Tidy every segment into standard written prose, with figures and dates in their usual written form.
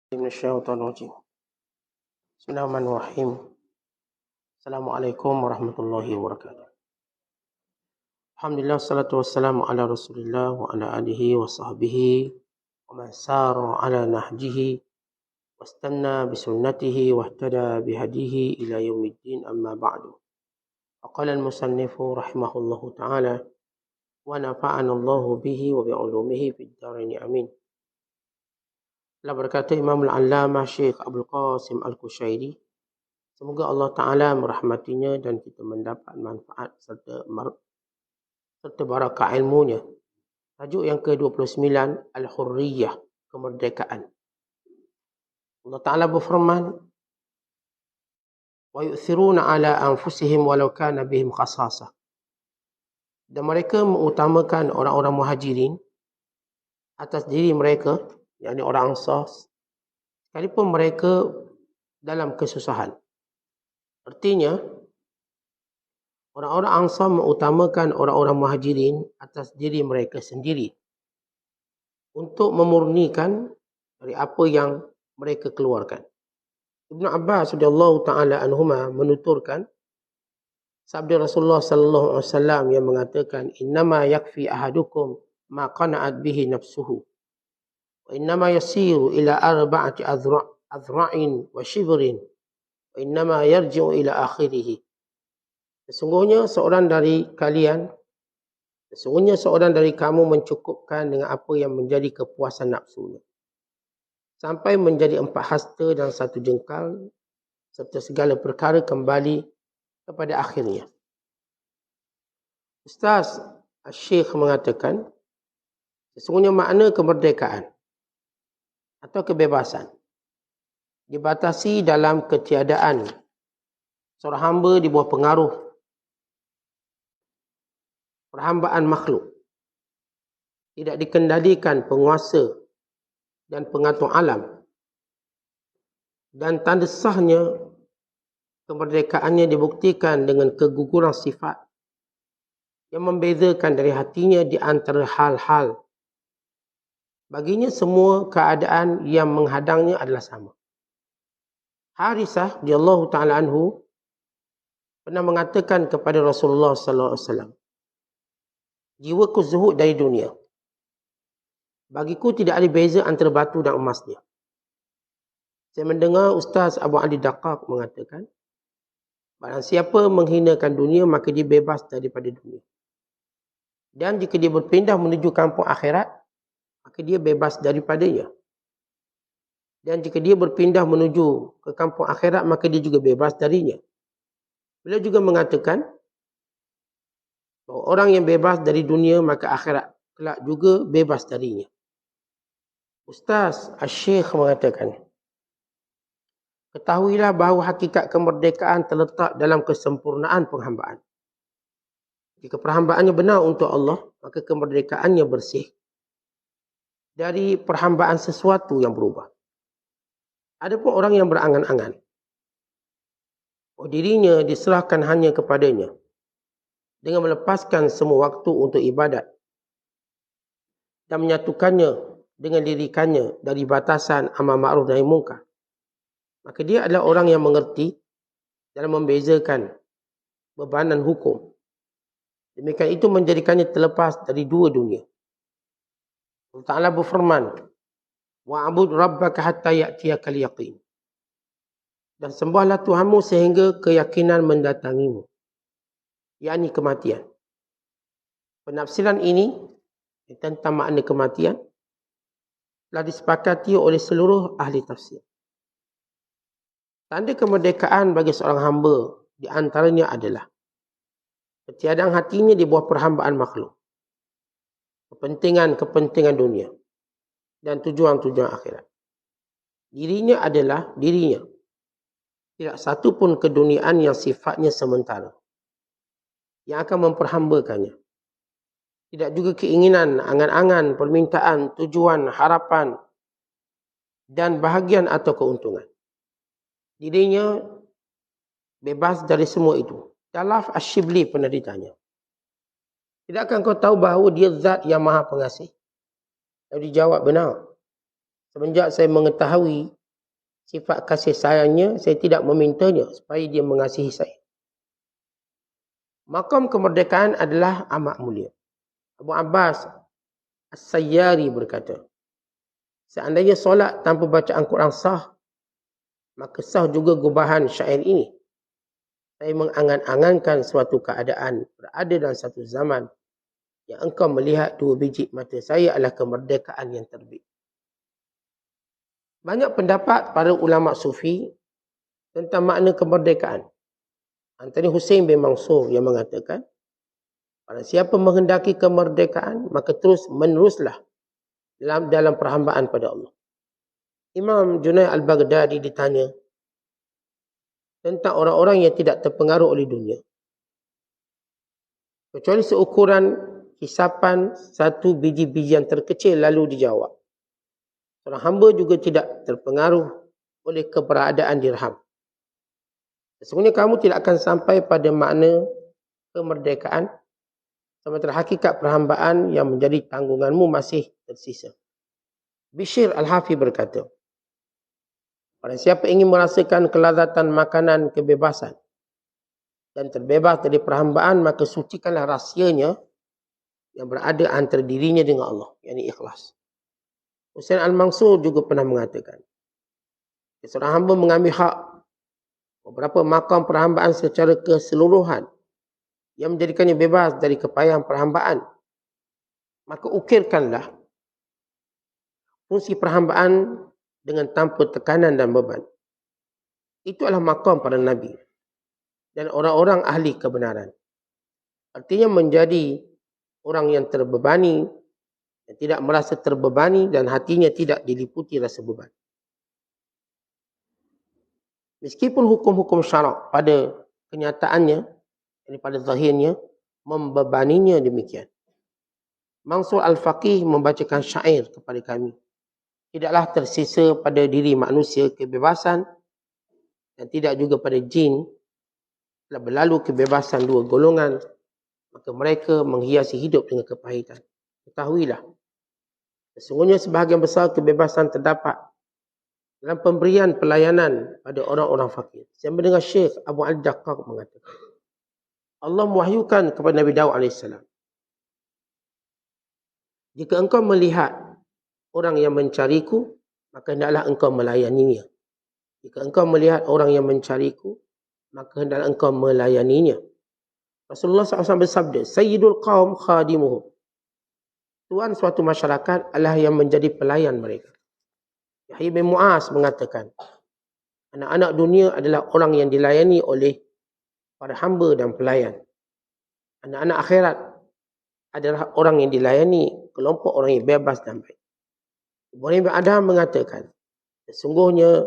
من الشيطان الرجيم. بسم الله الرحمن الرحيم. السلام عليكم ورحمة الله وبركاته. Alhamdulillah, salatu wassalamu ala rasulillah wa ala alihi wa sahbihi wa man sara ala nahjihi wastanna bisunnatihi wahtada bihadihi ila yaumiddin, amma ba'du. Qala al-musannifu rahimahullahu ta'ala wa nafa'ana Allahu bihi wa bi'ulumihi fid dharain, amin. Telah berkata Imam Al-Allamah Syekh Abdul Qasim Al-Qushayri, semoga Allah Ta'ala merahmatinya dan kita mendapat manfaat serta barakah ilmunya. Tajuk yang ke-29, Al-Hurriyah, kemerdekaan. Allah Ta'ala berfirman, wa yu'thiruna ala anfusihim walau kana bihim khasasah. Dan mereka mengutamakan orang-orang muhajirin atas diri mereka, yakni orang Ansar, sekalipun mereka dalam kesusahan. Artinya, orang-orang Ansar mengutamakan orang-orang muhajirin atas diri mereka sendiri untuk memurnikan dari apa yang mereka keluarkan. Ibnu Abbas radhiyallahu ta'ala anhuma menuturkan sabda Rasulullah sallallahu alaihi wasallam yang mengatakan, innama yakfi ahadukum ma qana'at bihi nafsuhu wa innama yasiru ila arba'ati azra'in wa shibrin wa innama yarji'u ila akhirih. Sesungguhnya seorang dari kamu mencukupkan dengan apa yang menjadi kepuasan nafsunya, sampai menjadi 4 hasta dan 1 jengkal, serta segala perkara kembali kepada akhirnya. Ustaz Syekh mengatakan, sesungguhnya makna kemerdekaan atau kebebasan dibatasi dalam ketiadaan seorang hamba di bawah pengaruh perhambaan makhluk, tidak dikendalikan penguasa dan pengatur alam, dan tanda sahnya kemerdekaannya dibuktikan dengan keguguran sifat yang membezakan dari hatinya di antara hal-hal. Baginya semua keadaan yang menghadangnya adalah sama. Harisah radhiyallahu ta'ala anhu pernah mengatakan kepada Rasulullah sallallahu alaihi wasallam, jiwaku zuhud dari dunia. Bagiku tidak ada beza antara batu dan emasnya. Saya mendengar Ustaz Abu Ali Daqqaq mengatakan, barang siapa menghinakan dunia, maka dia bebas daripada dunia. Dan jika dia berpindah menuju kampung akhirat, maka dia bebas daripadanya. Dan jika dia berpindah menuju ke kampung akhirat, maka dia juga bebas darinya. Beliau juga mengatakan, bahawa orang yang bebas dari dunia, maka akhirat kelak juga bebas darinya. Ustaz Syekh mengatakan, ketahuilah bahawa hakikat kemerdekaan terletak dalam kesempurnaan penghambaan. Jika perhambaannya benar untuk Allah, maka kemerdekaannya bersih dari perhambaan sesuatu yang berubah. Adapun orang yang berangan-angan, dirinya diserahkan hanya kepadanya dengan melepaskan semua waktu untuk ibadat dan menyatukannya dengan dirikannya dari batasan amal ma'ruf nahi munkar, maka dia adalah orang yang mengerti dalam membezakan bebanan hukum. Demikian itu menjadikannya terlepas dari 2 dunia. Allah Ta'ala berfirman, wa'bud rabbaka hatta ya'tiyakal yaqin. Dan sembahlah Tuhanmu sehingga keyakinan mendatangimu, yakni kematian. Penafsiran ini tentang makna kematian telah disepakati oleh seluruh ahli tafsir. Tanda kemerdekaan bagi seorang hamba di antaranya adalah ketiadaan hatinya di bawah perhambaan makhluk, kepentingan dunia dan tujuan-tujuan akhirat. Dirinya adalah dirinya. Tidak satu pun keduniaan yang sifatnya sementara yang akan memperhambakannya. Tidak juga keinginan, angan-angan, permintaan, tujuan, harapan dan bahagian atau keuntungan. Dirinya bebas dari semua itu. Talaf Asy-Syibli pernah ditanya, tidakkah kau tahu bahawa dia zat yang maha pengasih? Lalu dijawab, benar. Semenjak saya mengetahui sifat kasih sayangnya, saya tidak memintanya supaya dia mengasihi saya. Maqam kemerdekaan adalah amat mulia. Abu Abbas As-Sayyari berkata, seandainya solat tanpa bacaan Quran sah, maka sah juga gubahan syair ini. Saya mengangan-angankan suatu keadaan berada dalam satu zaman yang engkau melihat dua biji mata saya adalah kemerdekaan yang terbit. Banyak pendapat para ulama sufi tentang makna kemerdekaan. Antara Hussein bin Mansur yang mengatakan, barang siapa menghendaki kemerdekaan, maka terus meneruslah dalam perhambaan pada Allah. Imam Junaid al-Baghdadi ditanya tentang orang-orang yang tidak terpengaruh oleh dunia, kecuali seukuran hisapan satu biji-bijian terkecil, lalu dijawab, seorang hamba juga tidak terpengaruh oleh keberadaan dirham. Sesungguhnya kamu tidak akan sampai pada makna kemerdekaan sementara hakikat perhambaan yang menjadi tanggunganmu masih tersisa. Bishr Al-Hafi berkata, barang siapa ingin merasakan kelazatan makanan kebebasan dan terbebas dari perhambaan, maka sucikanlah rahsianya yang berada antara dirinya dengan Allah, yakni ikhlas. Husain Al-Mansur juga pernah mengatakan, seorang hamba mengambil hak beberapa makam perhambaan secara keseluruhan yang menjadikannya bebas dari kepayahan perhambaan, maka ukirkanlah fungsi perhambaan dengan tanpa tekanan dan beban. Itu adalah makam para nabi dan orang-orang ahli kebenaran. Artinya menjadi orang yang terbebani, yang tidak merasa terbebani dan hatinya tidak diliputi rasa beban. Meskipun hukum-hukum syarak pada kenyataannya, pada zahirnya, membebaninya demikian. Mansur Al-Faqih membacakan syair kepada kami. Tidaklah tersisa pada diri manusia kebebasan dan tidak juga pada jin. Telah berlalu kebebasan dua golongan, maka mereka menghiasi hidup dengan kepahitan. Ketahuilah, sesungguhnya sebahagian besar kebebasan terdapat dalam pemberian pelayanan pada orang-orang fakir. Saya mendengar Syekh Abu Al-Daqqaq mengatakan, Allah mewahyukan kepada Nabi Daud AS, jika engkau melihat orang yang mencariku, maka hendaklah engkau melayaninya. Jika engkau melihat orang yang mencariku, maka hendaklah engkau melayaninya. Rasulullah SAW bersabda, Sayyidul Qawm khadimuhum. Tuan suatu masyarakat adalah yang menjadi pelayan mereka. Yahya bin Mu'az mengatakan, anak-anak dunia adalah orang yang dilayani oleh para hamba dan pelayan. Anak-anak akhirat adalah orang yang dilayani kelompok orang yang bebas dan baik. Ibrahim bin Adham mengatakan, sesungguhnya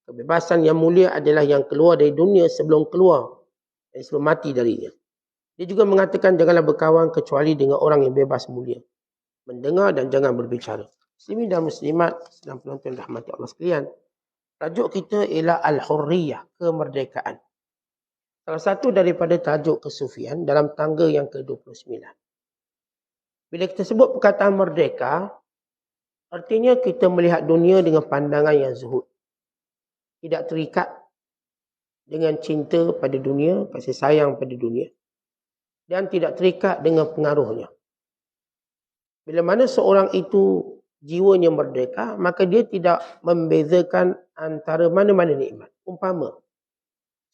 kebebasan yang mulia adalah yang keluar dari dunia sebelum keluar dan sebelum mati darinya. Dia juga mengatakan, janganlah berkawan kecuali dengan orang yang bebas mulia. Mendengar dan jangan berbicara. Muslimin dan muslimat sedang penonton rahmati Allah sekalian. Tajuk kita ialah Al-Hurriyah, kemerdekaan. Salah satu daripada tajuk kesufian dalam tangga yang ke-29. Bila kita sebut perkataan merdeka, artinya kita melihat dunia dengan pandangan yang zuhud. Tidak terikat dengan cinta pada dunia, kasih sayang pada dunia. Dan tidak terikat dengan pengaruhnya. Bila mana seorang itu jiwanya merdeka, maka dia tidak membezakan antara mana-mana nikmat. Umpama,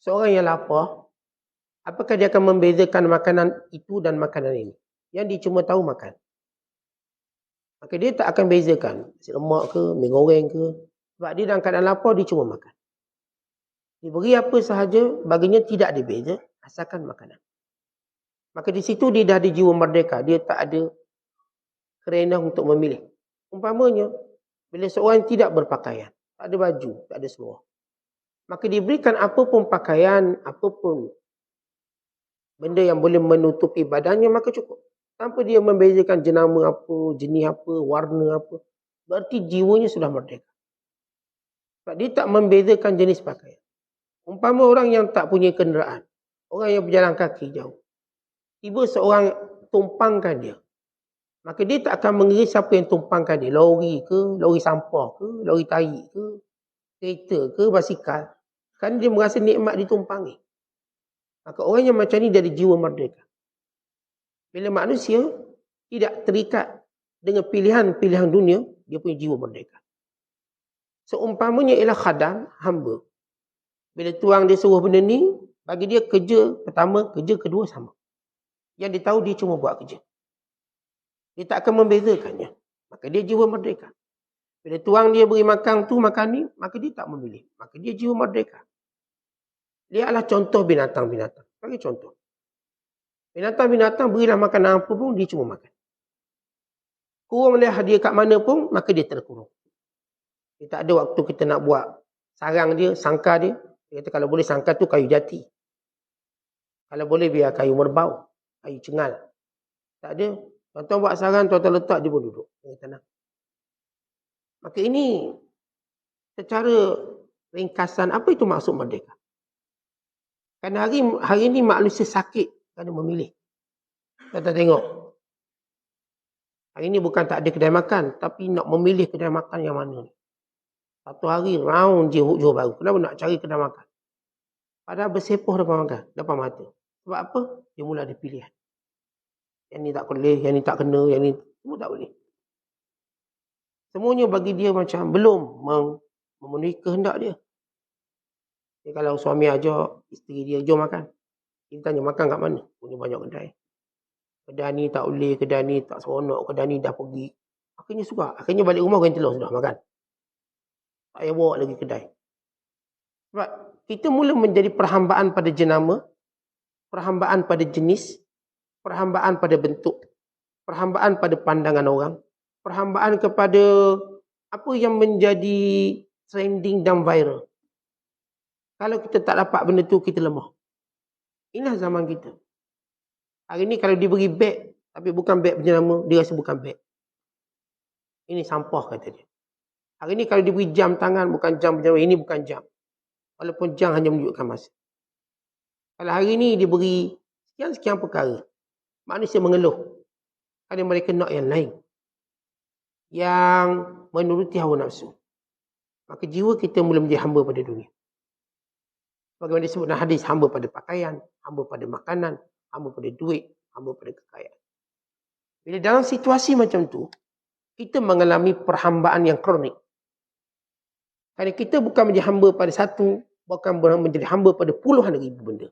seorang yang lapar, apakah dia akan membezakan makanan itu dan makanan ini? Yang dia cuma tahu makan. Maka dia tak akan bezakan, nasi lemak ke, mi goreng ke. Sebab dia dalam keadaan lapar, dia cuma makan. Diberi apa sahaja, baginya tidak ada beza, asalkan makanan. Maka di situ dia dah ada jiwa merdeka, dia tak ada kerenah untuk memilih. Umpamanya, bila seorang tidak berpakaian, tak ada baju, tak ada seluar, maka diberikan apapun pakaian, apapun benda yang boleh menutupi badannya, maka cukup. Tanpa dia membezakan jenama apa, jenis apa, warna apa. Berarti jiwanya sudah merdeka. Sebab dia tak membezakan jenis pakaian. Umpama orang yang tak punya kenderaan, orang yang berjalan kaki jauh, tiba seorang tumpangkan dia, maka dia tak akan mengira siapa yang tumpangkan dia. Lori ke, lori sampah ke, lori tahi ke. kereta ke basikal, kan dia merasa nikmat ditumpangi. Maka orang yang macam ni dia ada jiwa merdeka. Bila manusia tidak terikat dengan pilihan-pilihan dunia, dia punya jiwa merdeka. Seumpamanya ialah khadam, hamba. Bila tuang dia suruh benda ni, bagi dia kerja pertama, kerja kedua sama. Yang dia tahu dia cuma buat kerja. Dia tak akan membezakannya. Maka dia jiwa merdeka. Bila tuang dia beri makan tu, makan ni, maka dia tak memilih. Maka dia jiwa merdeka. Dia adalah contoh binatang-binatang. Bagi contoh. Binatang-binatang berilah makan apa pun, dia cuma makan. Kurang dia hadiah kat mana pun, maka dia terkurung. Dia tak ada waktu kita nak buat sarang dia, sangkar dia. Dia kata kalau boleh sangkar tu kayu jati. Kalau boleh biar kayu merbau, kayu cengal. Tak ada. Tuan-tuan buat sarang, tuan-tuan letak, dia pun duduk. Dia tenang. Maka ini secara ringkasan, apa itu maksud merdeka? Kerana hari ini manusia sakit kerana memilih. Kita tengok. Hari ini bukan tak ada kedai makan, tapi nak memilih kedai makan yang mana. Satu hari round je hujung baru. Kenapa nak cari kedai makan? Padahal bersepoh depan mata. Sebab apa? Dia mula ada pilihan. Yang ni tak boleh, yang ni tak kena, yang ni semua tak boleh. Semuanya bagi dia macam belum memenuhi kehendak dia. Jadi kalau suami ajak isteri dia, jom makan. Dia tanya makan kat mana? Punya banyak kedai. Kedai ni tak boleh, kedai ni tak seronok, kedai ni dah pergi. Akhirnya suka. Akhirnya balik rumah goreng telur sudah makan. Tak payah bawa lagi kedai. Sebab kita mula menjadi perhambaan pada jenama, perhambaan pada jenis, perhambaan pada bentuk, perhambaan pada pandangan orang, perhambaan kepada apa yang menjadi trending dan viral. Kalau kita tak dapat benda tu, kita lemah. Inilah zaman kita. Hari ni kalau diberi beg, tapi bukan beg jenama, dia rasa bukan beg. Ini sampah kata dia. Hari ni kalau diberi jam tangan, bukan jam jenama, ini bukan jam. Walaupun jam hanya menunjukkan masa. Kalau hari ni diberi sekian-sekian perkara, manusia mengeluh. Kerana mereka nak yang lain. Yang menuruti hawa nafsu. Maka jiwa kita mula menjadi hamba pada dunia. Bagaimana disebut dalam hadis, hamba pada pakaian, hamba pada makanan, hamba pada duit, hamba pada kekayaan. Bila dalam situasi macam tu, kita mengalami perhambaan yang kronik. Kerana kita bukan menjadi hamba pada satu, bukan menjadi hamba pada puluhan ribu benda.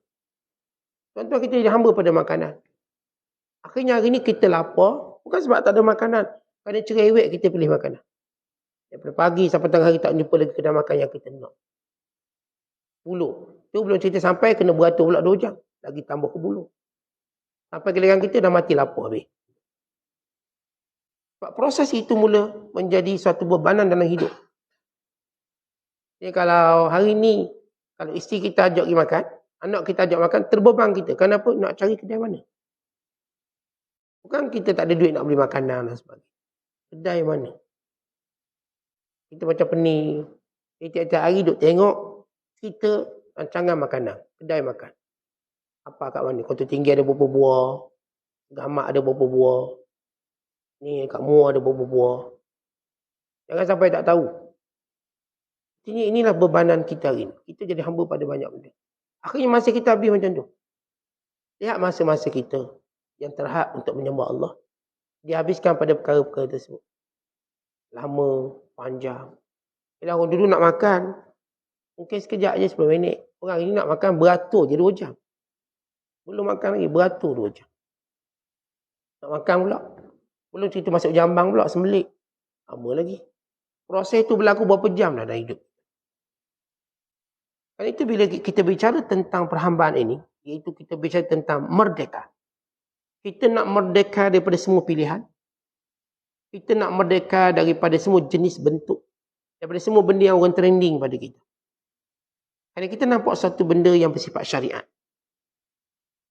Contoh kita jadi hamba pada makanan. Akhirnya hari ni kita lapar, bukan sebab tak ada makanan. Kerana cerewet kita pilih makanan. Daripada pagi sampai tengah hari tak jumpa lagi kedai makan yang kita nak. Bulu. Tu belum cerita sampai kena beratur pula 2 jam. Lagi tambah ke bulu. Sampai giliran kita dah mati lapar habis. Sebab proses itu mula menjadi suatu bebanan dalam hidup. Jadi kalau hari ni, kalau isteri kita ajak pergi makan, anak kita ajak makan, terbeban kita. Kenapa? Nak cari kedai mana? Bukan kita tak ada duit nak beli makanan dan sebagainya. Kedai mana? Kita macam pening. Tiap-tiap hari duk tengok kita rancangan makanan. Kedai makan. Apa kat mana? Kota Tinggi ada berapa buah. Gamak ada berapa buah. Ni kat Muar ada berapa buah. Jangan sampai tak tahu. Inilah bebanan kita hari ni. Kita jadi hamba pada banyak benda. Akhirnya masa kita habis macam tu. Lihat masa-masa kita yang terhad untuk menyembah Allah. Dihabiskan pada perkara-perkara tersebut. Lama, panjang. Bila orang dulu nak makan, mungkin sekejap je 10 minit. Orang ini nak makan beratur je 2 jam. Belum makan lagi, beratur 2 jam. Nak makan pula. Belum cerita masuk jambang pula, sembelik. Lama lagi. Proses tu berlaku berapa jam dah dalam hidup. Kerana itu bila kita bicara tentang perhambaan ini, iaitu kita bicara tentang merdeka. Kita nak merdeka daripada semua pilihan. Kita nak merdeka daripada semua jenis bentuk. Daripada semua benda yang orang trending pada kita. Kerana kita nampak satu benda yang bersifat syariat.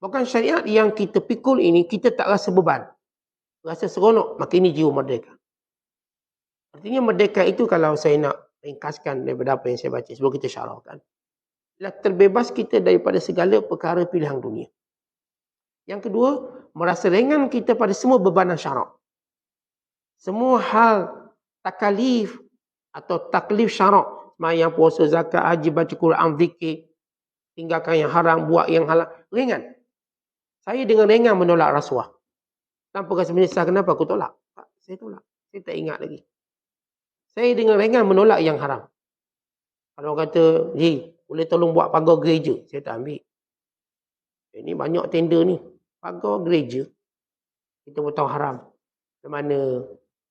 Bukan syariat yang kita pikul ini, kita tak rasa beban. Rasa seronok, maka ini jiwa merdeka. Artinya merdeka itu kalau saya nak ringkaskan daripada apa yang saya baca sebelum kita syarahkan. Ialah terbebas kita daripada segala perkara pilihan dunia. Yang kedua, merasa ringan kita pada semua bebanan syarak. Semua hal takalif atau taklif syarak, Semayang, puasa, zakat, haji, baca Quran, zikir. Tinggalkan yang haram, buat yang halal. Ringan. Saya dengan ringan menolak rasuah. Tanpa rasa menyesal, kenapa aku tolak? Tak, saya tolak. Saya tak ingat lagi. Saya dengan ringan menolak yang haram. Kalau orang kata, boleh tolong buat pagar gereja. Saya tak ambil. Ini banyak tender ni. Pagar gereja. Kita pun tahu haram. Di mana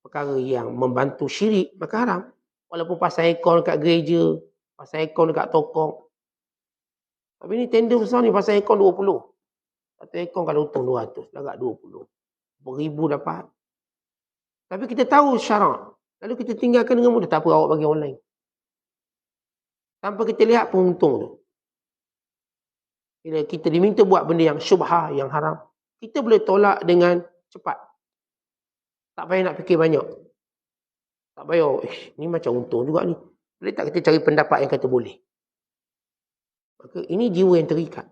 perkara yang membantu syirik, maka haram. Walaupun pasang aircon dekat gereja, pasang aircon dekat tokong. Tapi ni tender besar ni, pasang aircon 20. Satu aircon kalau untung 200, agak 20. Beribu dapat. Tapi kita tahu syarak. Lalu kita tinggalkan dengan mudah. Tak apa, awak bagi orang lain. Tanpa kita lihat pun untung tu. Bila kita diminta buat benda yang syubhah, yang haram, kita boleh tolak dengan cepat. Tak payah nak fikir banyak. Tak payah, ni macam untung juga ni. Boleh tak kita cari pendapat yang kata boleh. Maka ini jiwa yang terikat.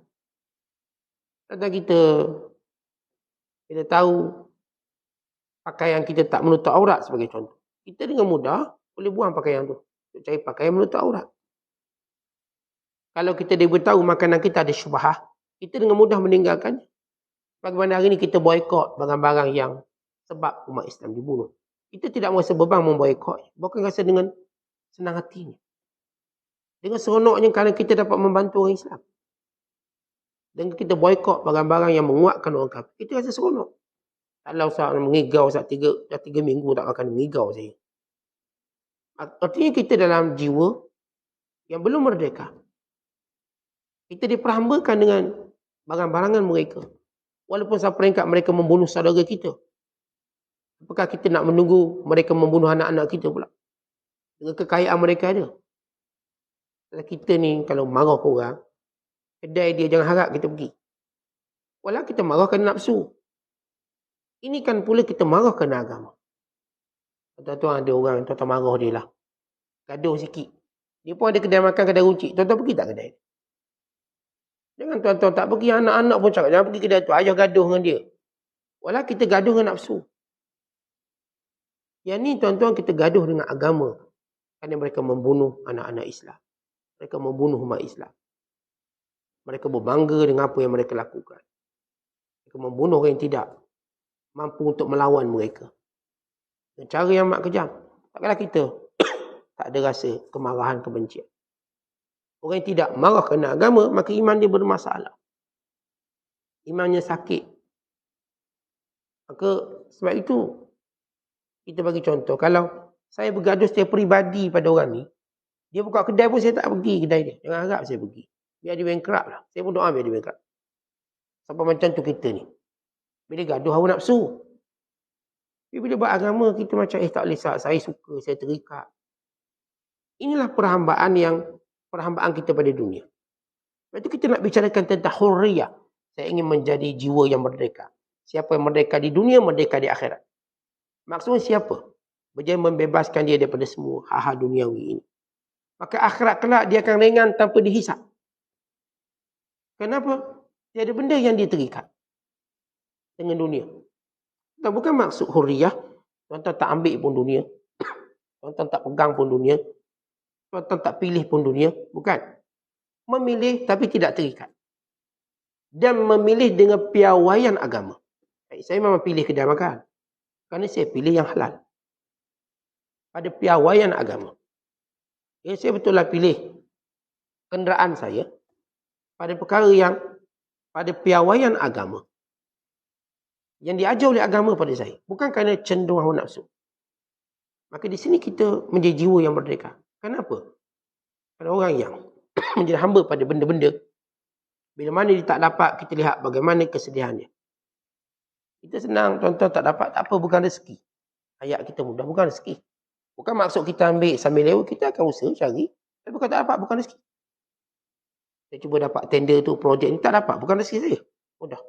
Kadang kita tahu pakaian kita tak menutup aurat sebagai contoh. Kita dengan mudah boleh buang pakaian tu. Untuk cari pakaian menutup aurat. Kalau kita diberitahu makanan kita ada syubhah, kita dengan mudah meninggalkan. Bagaimana hari ini kita boykot barang-barang yang sebab umat Islam dibunuh. Kita tidak merasa beban memboykot. Bukan rasa dengan senang hatinya. Dengan seronoknya kerana kita dapat membantu orang Islam. Dengan kita boykot barang-barang yang menguatkan orang kafir, kita rasa seronok. Taklah usah mengigau dah 3 minggu tak akan mengigau saya. Artinya kita dalam jiwa yang belum merdeka. Kita diperhambakan dengan barang-barangan mereka. Walaupun sampai peringkat mereka membunuh saudara kita. Apakah kita nak menunggu mereka membunuh anak-anak kita pula? Dengan kekayaan mereka ada. Kita ni kalau marah ke orang, kedai dia jangan harap kita pergi. Walau kita marah kerana nafsu. Ini kan pula kita marah kerana agama. Tuan-tuan ada orang, tuan-tuan marah dia lah. Gaduh sikit. Dia pun ada kedai makan, kedai runcit. Tuan-tuan pergi tak kedai? Jangan tuan-tuan tak pergi, anak-anak pun cakap, jangan pergi kedai tu, ayah gaduh dengan dia. Walau kita gaduh dengan nafsu. Yang ni tuan-tuan kita gaduh dengan agama. Kerana mereka membunuh anak-anak Islam. Mereka membunuh umat Islam. Mereka berbangga dengan apa yang mereka lakukan. Mereka membunuh orang yang tidak mampu untuk melawan mereka. Dengan cara yang amat kejam. Takkanlah kita tak ada rasa kemarahan, kebencian. Orang yang tidak marah kerana agama, maka iman dia bermasalah. Imannya sakit. Maka sebab itu, kita bagi contoh. Kalau saya bergaduh secara peribadi pada orang ni, dia buka kedai pun saya tak pergi kedai dia. Jangan harap saya pergi. Biar dia bankrupt lah. Saya pun doa biar dia bankrupt. Sampai macam tu kita ni. Bila gaduh hawa nafsu. Bila buat agama, kita macam tak boleh, saya suka, saya terikat. Inilah perhambaan kita pada dunia. Lepas tu kita nak bicarakan tentang hurriyah. Saya ingin menjadi jiwa yang merdeka. Siapa yang merdeka di dunia, merdeka di akhirat. Maksudnya siapa? Berjaya membebaskan dia daripada semua hal-hal duniawi ini. Maka akhirat kelak dia akan ringan tanpa dihisap. Kenapa? Tiada benda yang dia terikat dengan dunia. Dan bukan maksud hurriyah. Tuan-tuan tak ambil pun dunia. Tuan-tuan tak pegang pun dunia. Tuan-tuan tak pilih pun dunia. Bukan. Memilih tapi tidak terikat. Dan memilih dengan piawaian agama. Saya memang pilih kedai makan. Kerana saya pilih yang halal. Pada piawaian agama. Saya betul lah pilih kenderaan saya pada perkara yang pada piawaian agama. Yang diajar oleh agama pada saya. Bukan kerana cenderung hawa nafsu. Maka di sini kita menjadi jiwa yang merdeka. Kenapa? Kerana orang yang menjadi hamba pada benda-benda, bila mana dia tak dapat, kita lihat bagaimana kesedihannya. Kita senang, tuan-tuan tak dapat, tak apa, bukan rezeki. Ayat kita mudah, bukan rezeki. Bukan maksud kita ambil sambil lewat, kita akan usaha cari. Tapi bukan tak dapat, bukan rezeki. Saya cuba dapat tender tu, projek ni, tak dapat, bukan rezeki saya. Mudah.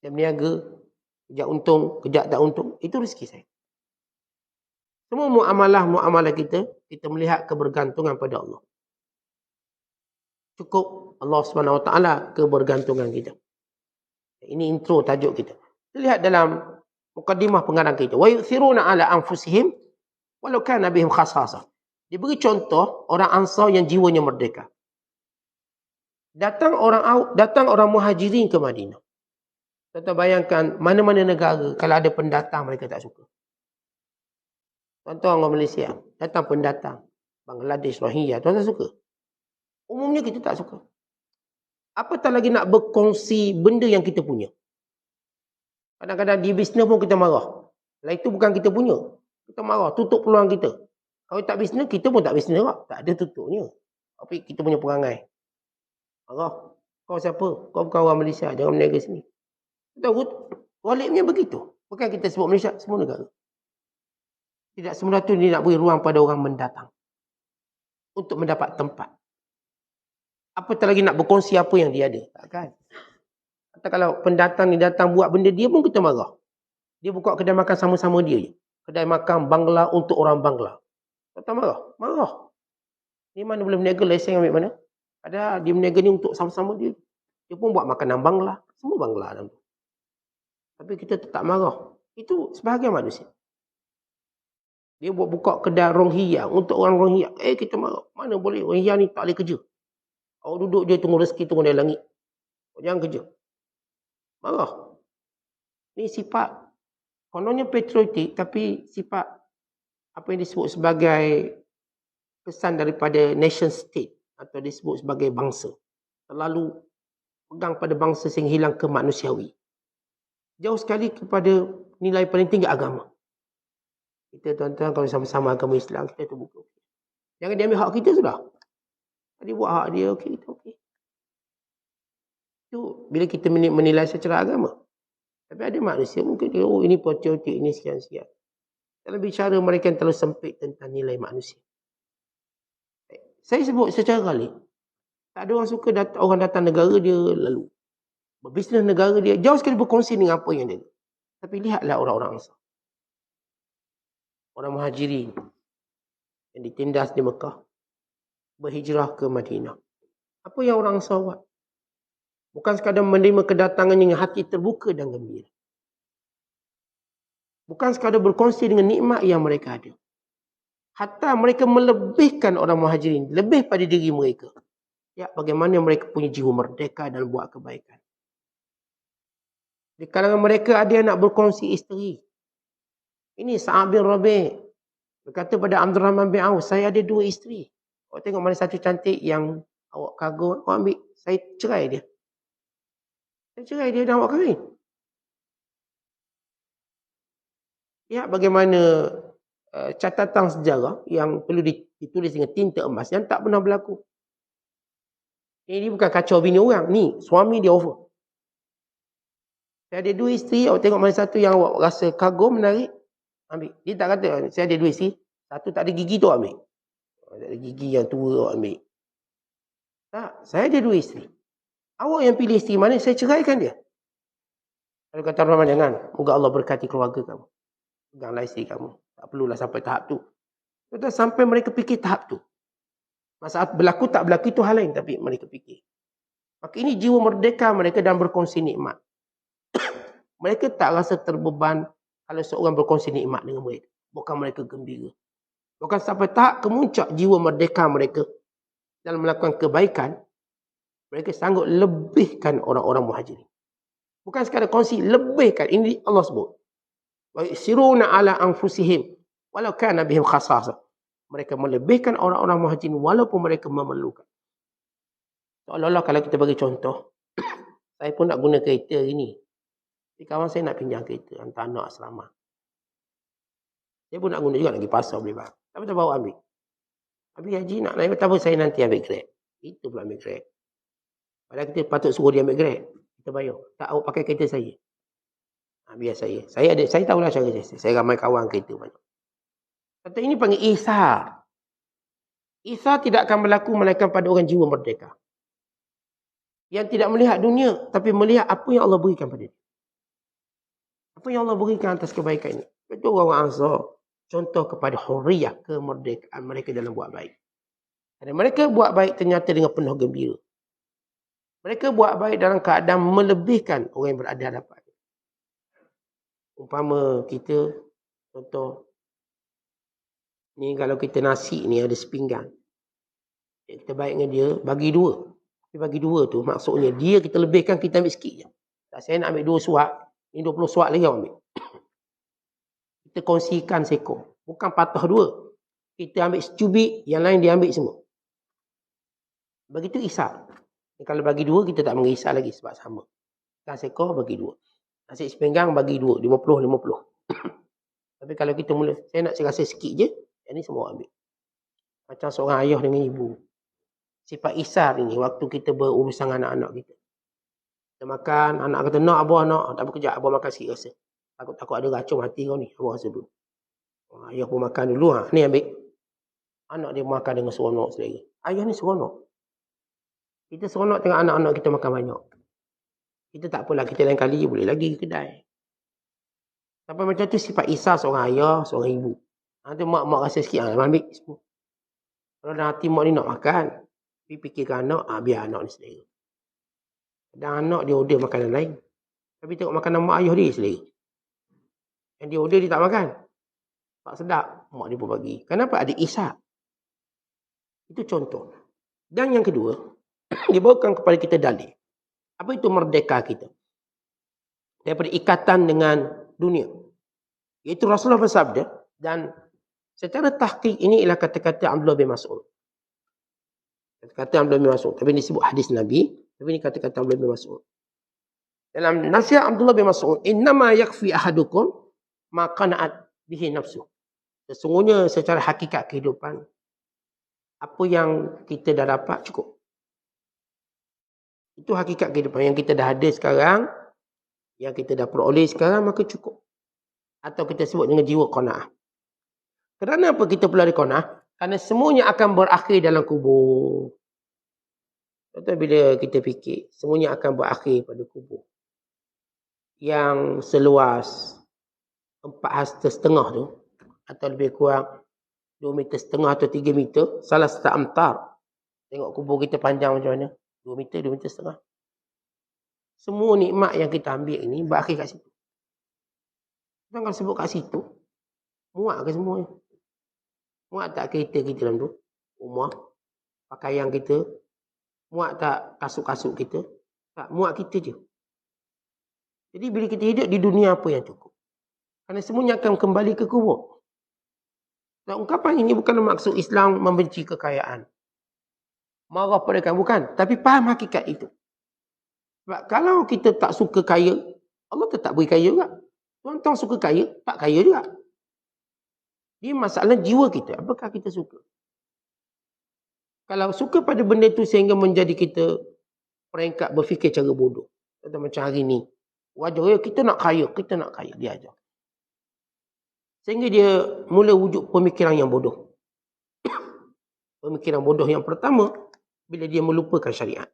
Saya berniaga, kejap untung, kejap tak untung, itu rezeki saya. Semua muamalah kita melihat kebergantungan pada Allah. Cukup Allah SWT kebergantungan kita. Ini intro tajuk kita. Kita lihat dalam mukadimah pengarang kita. Wa yu'thiruna ala anfusihim walau kana bihim khasasah. Dia beri contoh orang Ansar yang jiwanya merdeka. Datang orang Muhajirin ke Madinah. Tuan-tuan bayangkan mana-mana negara kalau ada pendatang mereka tak suka. Tuan-tuan orang Malaysia datang pendatang, Bangladesh, Rohingya, tuan-tuan suka? Umumnya kita tak suka. Apatah lagi nak berkongsi benda yang kita punya. Kadang-kadang di bisnes pun kita marah. Lah itu bukan kita punya. Kita marah, tutup peluang kita. Kalau tak bisnes, kita pun tak bisnes juga. Tak ada tutupnya. Tapi kita punya perangai. Marah. Kau siapa? Kau bukan orang Malaysia, jangan berniaga sini. Tahu, waliknya begitu. Bukan kita sebut Malaysia, semua negara. Tidak semula tu dia nak beri ruang pada orang mendatang. Untuk mendapat tempat. Apatah lagi nak berkongsi apa yang dia ada. Takkan? Atau kalau pendatang ni datang buat benda dia pun kita marah. Dia buka kedai makan sama-sama dia je. Kedai makan Bangla untuk orang Bangla. Tak marah? Marah. Ni mana boleh berniaga, lesen ambil mana? Ada dia berniaga ni untuk sama-sama dia. Dia pun buat makanan Bangla. Semua Bangla dalam tu. Tapi kita tetap marah. Itu sebahagian manusia. Dia buka kedai Rohingya untuk orang Rohingya. Kita marah. Mana boleh? Rohingya ni tak boleh kerja. Awak duduk je tunggu rezeki, tunggu dari langit. Awak jangan kerja. Marah. Ni sifat. Kononnya patriotik, tapi sifat apa yang disebut sebagai kesan daripada nation state. Atau disebut sebagai bangsa. Terlalu pegang pada bangsa sehingga hilang kemanusiawi. Jauh sekali kepada nilai paling tinggi agama. Kita tuan-tuan kalau sama-sama agama Islam, kita terbuka. Jangan dia ambil hak kita sudah. Dia buat hak dia, okey, kita okey. Itu bila kita menilai secara agama. Tapi ada manusia mungkin dia, ini patriotik, ini sekian-sekian. Dalam bicara mereka yang terlalu sempit tentang nilai manusia. Saya sebut secara kali, tak ada orang suka orang datang negara dia lalu berbisnes negara dia, jauh sekali berkongsi dengan apa yang dia. Tapi lihatlah orang-orang Ansar. Orang Muhajirin yang ditindas di Mekah, berhijrah ke Madinah. Apa yang orang Ansar buat? Bukan sekadar menerima kedatangan yang hati terbuka dan gembira. Bukan sekadar berkongsi dengan nikmat yang mereka ada. Hatta mereka melebihkan orang Muhajirin, lebih pada diri mereka. Ya, bagaimana mereka punya jiwa merdeka dan buat kebaikan. Di kalangan mereka ada yang nak berkongsi isteri. Ini Sa'ad bin Rabi' berkata pada Abdul Rahman bin Auf, saya ada 2 isteri. Awak tengok mana satu cantik yang awak kagum, awak ambil. Saya cerai dia. Saya cerai dia dan awak kahwin. Ya, bagaimana catatan sejarah yang perlu ditulis dengan tinta emas yang tak pernah berlaku. Ini bukan kacau bini orang. Ni, suami dia offer. Saya ada 2 isteri, awak tengok mana satu yang awak rasa kagum, menarik. Ambil. Dia tak kata, saya ada 2 isteri. Satu tak ada gigi tu ambil. Tak ada gigi yang tua awak ambil. Tak, saya ada 2 isteri. Awak yang pilih isteri mana, saya ceraikan dia. Kalau kata Rahman, jangan. Moga Allah berkati keluarga kamu. Peganglah isteri kamu. Tak perlulah sampai tahap tu. Sampai mereka fikir tahap tu. Masalah berlaku tak berlaku itu hal lain. Tapi mereka fikir. Maka ini jiwa merdeka mereka dan berkongsi nikmat. Mereka tak rasa terbeban kalau seorang berkongsi nikmat dengan mereka. Bukan mereka gembira. Bukan sampai tahap kemuncak jiwa merdeka mereka dalam melakukan kebaikan. Mereka sanggup lebihkan orang-orang Muhajirin. Bukan sekadar kongsi, lebihkan. Ini Allah sebut. Wa yusiruna ala anfusihim walau kana bihim khasasah. Mereka melebihkan orang-orang Muhajirin walaupun mereka memerlukan. Seolah-olah kalau kita bagi contoh, saya pun nak guna kereta ini. Tapi kawan saya nak pinjam kereta, hantar anak asrama. Saya pun nak guna juga, nak pergi pasar beli barang. Tapi tak bawa ambil. Habis haji nak naik, tak apa, saya nanti ambil Grab. Itu pula ambil Grab. Padahal kita patut suruh dia ambil Grab. Kita bayar. Tak, awak pakai kereta saya. Biar saya. Saya tahulah cara saya. Saya ramai kawan kereta banyak. Kata ini panggil ihsar. Ihsar tidak akan berlaku melainkan pada orang jiwa merdeka. Yang tidak melihat dunia, tapi melihat apa yang Allah berikan pada dia. Apa yang Allah berikan atas kebaikan ini. Itu orang Ansar. Contoh kepada hurriyah, kemerdekaan mereka dalam buat baik. Dan mereka buat baik ternyata dengan penuh gembira. Mereka buat baik dalam keadaan melebihkan orang yang berada di hadapan. Umpama kita, contoh, Ni kalau kita nasi ni ada sepinggan. Kita baik dengan dia, bagi 2. Tapi bagi 2 tu maksudnya dia kita lebihkan, kita ambil sikit je. Tak, saya nak ambil 2 suap, ni 20 suap lagi orang ambil. Kita kongsikan seekor. Bukan patah 2. Kita ambil secubit, yang lain dia ambil semua. Begitu isap. Kalau bagi 2, kita tak mengisap lagi sebab sama. Kan seekor bagi 2. Nasi sepinggang bagi 2, 50-50. Tapi kalau kita mula, saya nak rasa sikit je, yang ni semua ambil. Macam seorang ayah dengan ibu. Sifat isar ini, waktu kita berurusan dengan anak-anak kita. Kita makan, anak kata, nak abah, nak. Tak berkejap, abah makan sikit rasa. Takut ada racun hati kau ni, abah rasa dulu. Ayah pun makan dulu, ni ambil. Anak dia makan dengan seronok selera. Ayah ni seronok. Kita seronok tengok anak-anak kita makan banyak. Kita tak apalah, kita lain kali boleh lagi ke kedai. Sampai macam tu sifat isar seorang ayah, seorang ibu. Nanti mak rasa sikit, ambil semua. Kalau dah hati mak ni nak makan, tapi fikirkan anak, biar anak ni selera. Dan anak dia order makanan lain. Tapi tengok makanan mak ayah dia selera. Yang dia order dia tak makan. Tak sedap, mak dia pun bagi. Kenapa? Ada isar. Itu contoh. Dan yang kedua, dibawakan kepada kita dalil. Apa itu merdeka kita? Daripada ikatan dengan dunia. Iaitu Rasulullah bersabda, dan secara tahqiq ini ialah kata-kata Abdullah bin Mas'ud. Kata-kata Abdullah bin Mas'ud. Tapi ini disebut hadis Nabi. Tapi ini kata-kata Abdullah bin Mas'ud. Dalam nasihat Abdullah bin Mas'ud, innama yakfi ahadukum ma qana'at bihi nafsu. Sesungguhnya secara hakikat kehidupan, apa yang kita dah dapat cukup. Itu hakikat kehidupan. Yang kita dah ada sekarang, yang kita dah peroleh sekarang, maka cukup. Atau kita sebut dengan jiwa qana'ah. Kerana apa kita perlu ada qana'ah? Kerana semuanya akan berakhir dalam kubur. Betul bila kita fikir, semuanya akan berakhir pada kubur. Yang seluas 4,5 hasta tu, atau lebih kurang 2,5 meter atau 3 meter, salah satu amtar. Tengok kubur kita panjang macam mana. 2 meter, 2,5 meter. Semua nikmat yang kita ambil ini berakhir kat situ. Kita kalau sebut kat situ, muat ke semuanya? Muat tak kereta kita dalam tu? Rumah, pakaian kita? Muat tak kasut-kasut kita? Tak, muat kita je. Jadi bila kita hidup di dunia, apa yang cukup? Kerana semuanya akan kembali ke kubur. Dan ungkapan ini bukan maksud Islam membenci kekayaan. Marah pada kekayaan, bukan. Tapi faham hakikat itu. Sebab kalau kita tak suka kaya, Allah tetap beri kaya juga. Tuan-tuan suka kaya, tak kaya juga. Dia masalah jiwa kita. Apakah kita suka? Kalau suka pada benda itu sehingga menjadi kita peringkat berfikir cara bodoh. Contoh macam hari ni. Wajar kita nak kaya, dia ajar. Sehingga dia mula wujud pemikiran yang bodoh. Pemikiran bodoh yang pertama, bila dia melupakan syariat.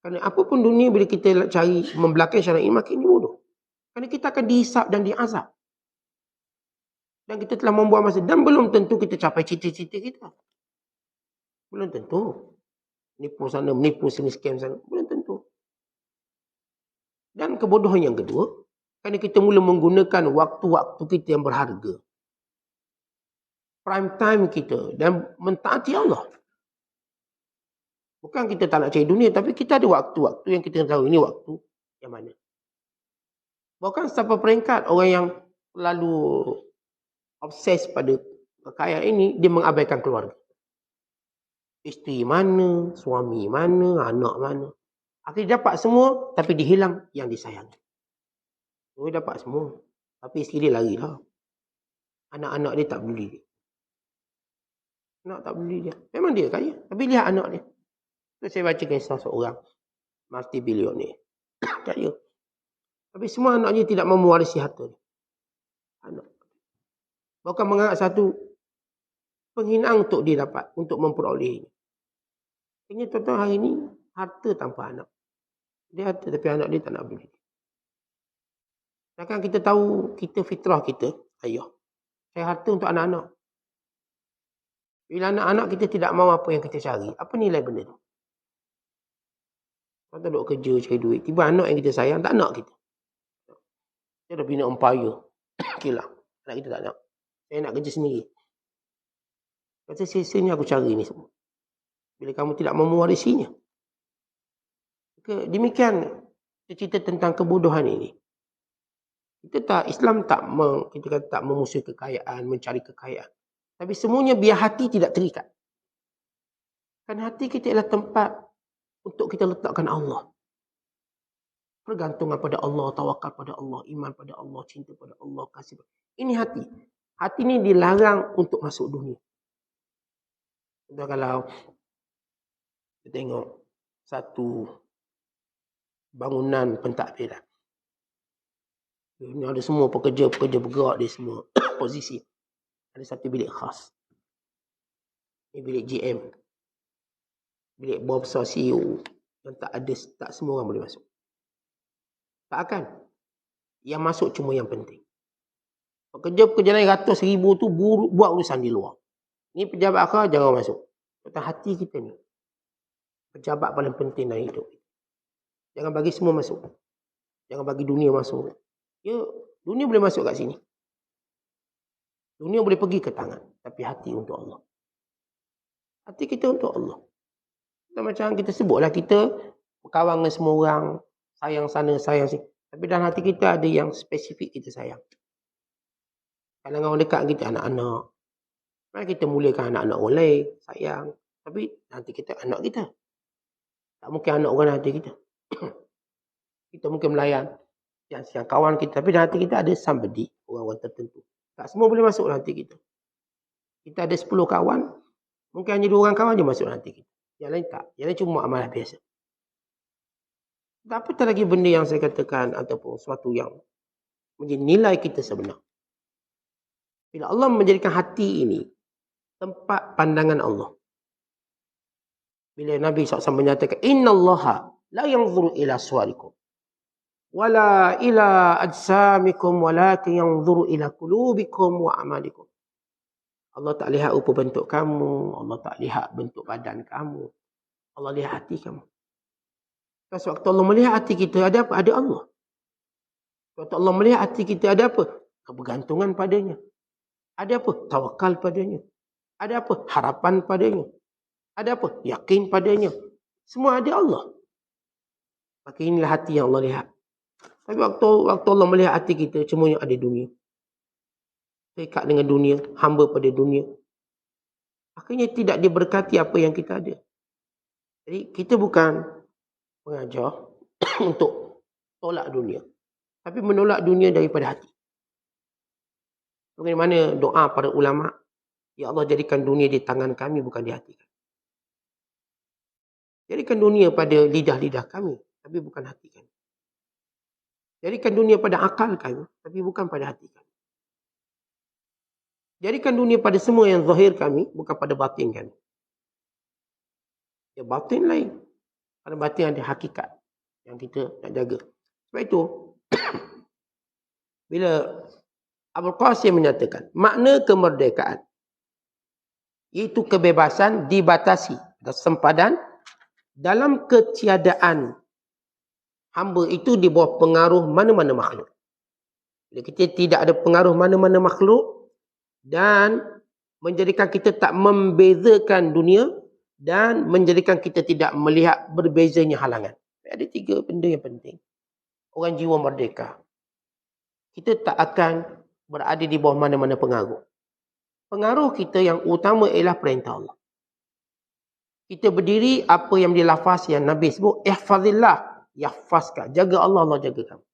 Kerana apapun dunia bila kita cari membelakang syariat ini, makin bodoh. Kerana kita akan dihisap dan diazab. Dan kita telah membuang masa. Dan belum tentu kita capai cita-cita kita. Belum tentu. Nipu sana, menipu sini, scam sana. Belum tentu. Dan kebodohan yang kedua, kerana kita mula menggunakan waktu-waktu kita yang berharga. Prime time kita. Dan mentaati Allah. Bukan kita tak nak cari dunia, tapi kita ada waktu-waktu yang kita tahu ini waktu yang mana. Bahkan sampai peringkat orang yang terlalu obses pada kekayaan ini, dia mengabaikan keluarga. Isteri mana, suami mana, anak mana. Akhirnya dapat semua, tapi dihilang yang disayangi. Dia dapat semua, tapi isteri dia lari lah. Anak-anak dia tak peduli dia. Anak tak peduli dia. Memang dia kaya, tapi lihat anak dia. Saya baca kisah seorang multi-billionaire. Kaya. Tapi semua anaknya tidak mewarisi harta dia. Anak. Bahkan menganggap satu penghinaan untuk dia dapat, untuk memperolehnya. Kayaknya tuan-tuan hari ini, harta tanpa anak. Dia harta tapi anak dia tak nak beli. Sedangkan kita tahu, kita fitrah kita, ayah. Saya harta untuk anak-anak. Bila anak-anak kita tidak mahu apa yang kita cari, apa nilai benda tu? Kita duduk kerja, cari duit. Tiba anak yang kita sayang, tak nak kita. Kita dah bina empire. Kilang. Anak kita tak nak. Saya nak kerja sendiri. Kata sini aku cari ni semua. Bila kamu tidak mau mewarisinya. Demikian cerita tentang kebodohan ini. Islam kita kata tak memusuhi kekayaan, mencari kekayaan. Tapi semuanya biar hati tidak terikat. Kan hati kita adalah tempat untuk kita letakkan Allah. Pergantungan pada Allah, tawakal pada Allah, iman pada Allah, cinta pada Allah, kasih. Ini hati. Hati ini dilarang untuk masuk dunia. Contoh kalau kita tengok satu bangunan pentadbiran. Ini ada semua pekerja bergerak di semua posisi. Ada satu bilik khas. Ini bilik GM. Bilik bawah besar CEO. Yang tak semua orang boleh masuk. Tak akan. Yang masuk cuma yang penting. Pekerja-pekerja lain ratus ribu tu buat urusan di luar. Ni pejabat akhir jangan masuk. Tentang hati kita ni. Pejabat paling penting dalam hidup. Jangan bagi semua masuk. Jangan bagi dunia masuk. Ya, dunia boleh masuk kat sini. Dunia boleh pergi ke tangan. Tapi hati untuk Allah. Hati kita untuk Allah. Macam kita sebutlah kita berkawan dengan semua orang. Sayang sana, sayang sini. Tapi dalam hati kita ada yang spesifik kita sayang. Kadang orang dekat kita, anak-anak. Mari kita muliakan anak-anak orang lain. Sayang. Tapi nanti kita anak kita. Tak mungkin anak orang hati kita. Kita mungkin melayan. Yang kawan kita. Tapi dalam hati kita ada somebody. Orang-orang tertentu. Tak semua boleh masuk dalam hati kita. Kita ada 10 kawan. Mungkin hanya 2 orang kawan je masuk dalam hati kita. Yang lain tak. Yang lain cuma amalan biasa. Tak apa lagi benda yang saya katakan. Ataupun sesuatu yang menjadi nilai kita sebenar. Bila Allah menjadikan hati ini tempat pandangan Allah. Bila Nabi SAW menyatakan, Inna Allaha la yanzuru ila suwarikum. Wala ila ajsamikum walakin yanzuru ila qulubikum wa amalikum. Allah tak lihat rupa bentuk kamu, Allah tak lihat bentuk badan kamu. Allah lihat hati kamu. Pas waktu Allah melihat hati kita ada apa? Ada Allah. Waktu Allah melihat hati kita ada apa? Kebergantungan padanya. Ada apa? Tawakal padanya. Ada apa? Harapan padanya. Ada apa? Yakin padanya. Semua ada Allah. Maka inilah hati yang Allah lihat. Tapi waktu Allah melihat hati kita, semuanya ada dunia. Terikat dengan dunia, hamba pada dunia. Akhirnya tidak diberkati apa yang kita ada. Jadi kita bukan mengajar untuk tolak dunia. Tapi menolak dunia daripada hati. Bagaimana doa para ulama? Ya Allah jadikan dunia di tangan kami, bukan di hati kami. Jadikan dunia pada lidah-lidah kami, tapi bukan hati kami. Jadikan dunia pada akal kami, tapi bukan pada hati kami. Jadikan dunia pada semua yang zahir kami, bukan pada batin kami. Ya batin lain. Pada batin ada hakikat yang kita nak jaga. Sebab itu, bila Abul Qasim menyatakan, makna kemerdekaan, iaitu kebebasan dibatasi dan sempadan dalam ketiadaan hamba itu di bawah pengaruh mana-mana makhluk. Bila kita tidak ada pengaruh mana-mana makhluk dan menjadikan kita tak membezakan dunia dan menjadikan kita tidak melihat berbezanya halangan. Ada 3 benda yang penting. Orang jiwa merdeka. Kita tak akan berada di bawah mana-mana pengaruh. Pengaruh kita yang utama ialah perintah Allah. Kita berdiri apa yang dilafaz yang Nabi sebut, ihfazillah. Yahfazka. Jaga Allah, Allah jaga kamu.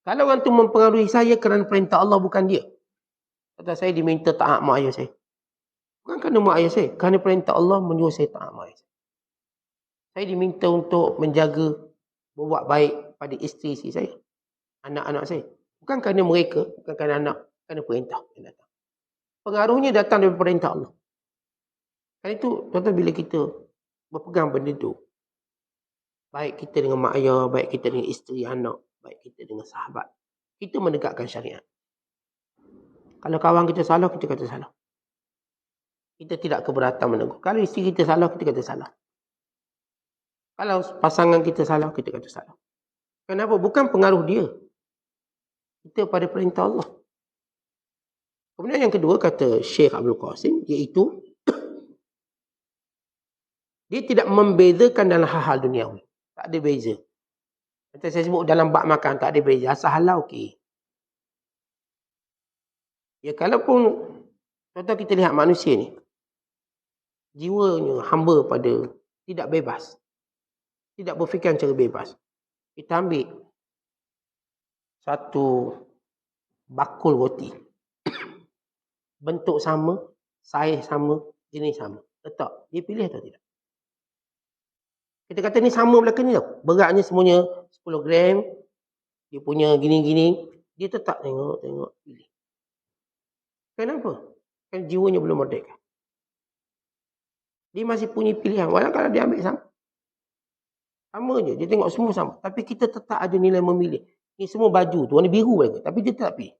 Kalau orang tu mempengaruhi saya kerana perintah Allah, bukan dia. Kata saya diminta taat mak ayah saya. Bukan kerana mak ayah saya. Kerana perintah Allah menyuruh saya taat mak ayah saya. Saya diminta untuk menjaga, berbuat baik pada isteri saya. Anak-anak saya. Bukan kerana mereka, bukan kerana anak. Kerana perintah yang datang. Pengaruhnya datang dari perintah Allah. Kerana itu, tuan-tuan bila kita berpegang benda itu, baik kita dengan mak ayah, baik kita dengan isteri, anak, baik kita dengan sahabat. Kita menegakkan syariat. Kalau kawan kita salah, kita kata salah. Kita tidak keberatan menegur. Kalau isteri kita salah, kita kata salah. Kalau pasangan kita salah, kita kata salah. Kenapa? Bukan pengaruh dia. Kita pada perintah Allah. Kemudian yang kedua kata Syekh Abdul Qasim, iaitu dia tidak membezakan dalam hal-hal duniawi. Tak ada beza. Macam saya sebut dalam bab makan, tak ada beza. Asal halal okey. Ya, kalaupun contoh kita lihat manusia ni, jiwanya hamba pada tidak bebas. Tidak berfikir secara bebas. Kita ambil satu bakul roti. Bentuk sama, saiz sama, jenis sama. Letak. Dia pilih atau tidak? Kita kata ni sama belakang ni tau. Beratnya semuanya 10 gram. Dia punya gini-gini. Dia tetap tengok, pilih. Kenapa? Kan jiwanya belum merdeka. Dia masih punya pilihan. Walau kalau dia ambil sama. Sama je. Dia tengok semua sama. Tapi kita tetap ada nilai memilih. Ni semua baju tu. Warna biru lagi. Tapi dia tetap pilih.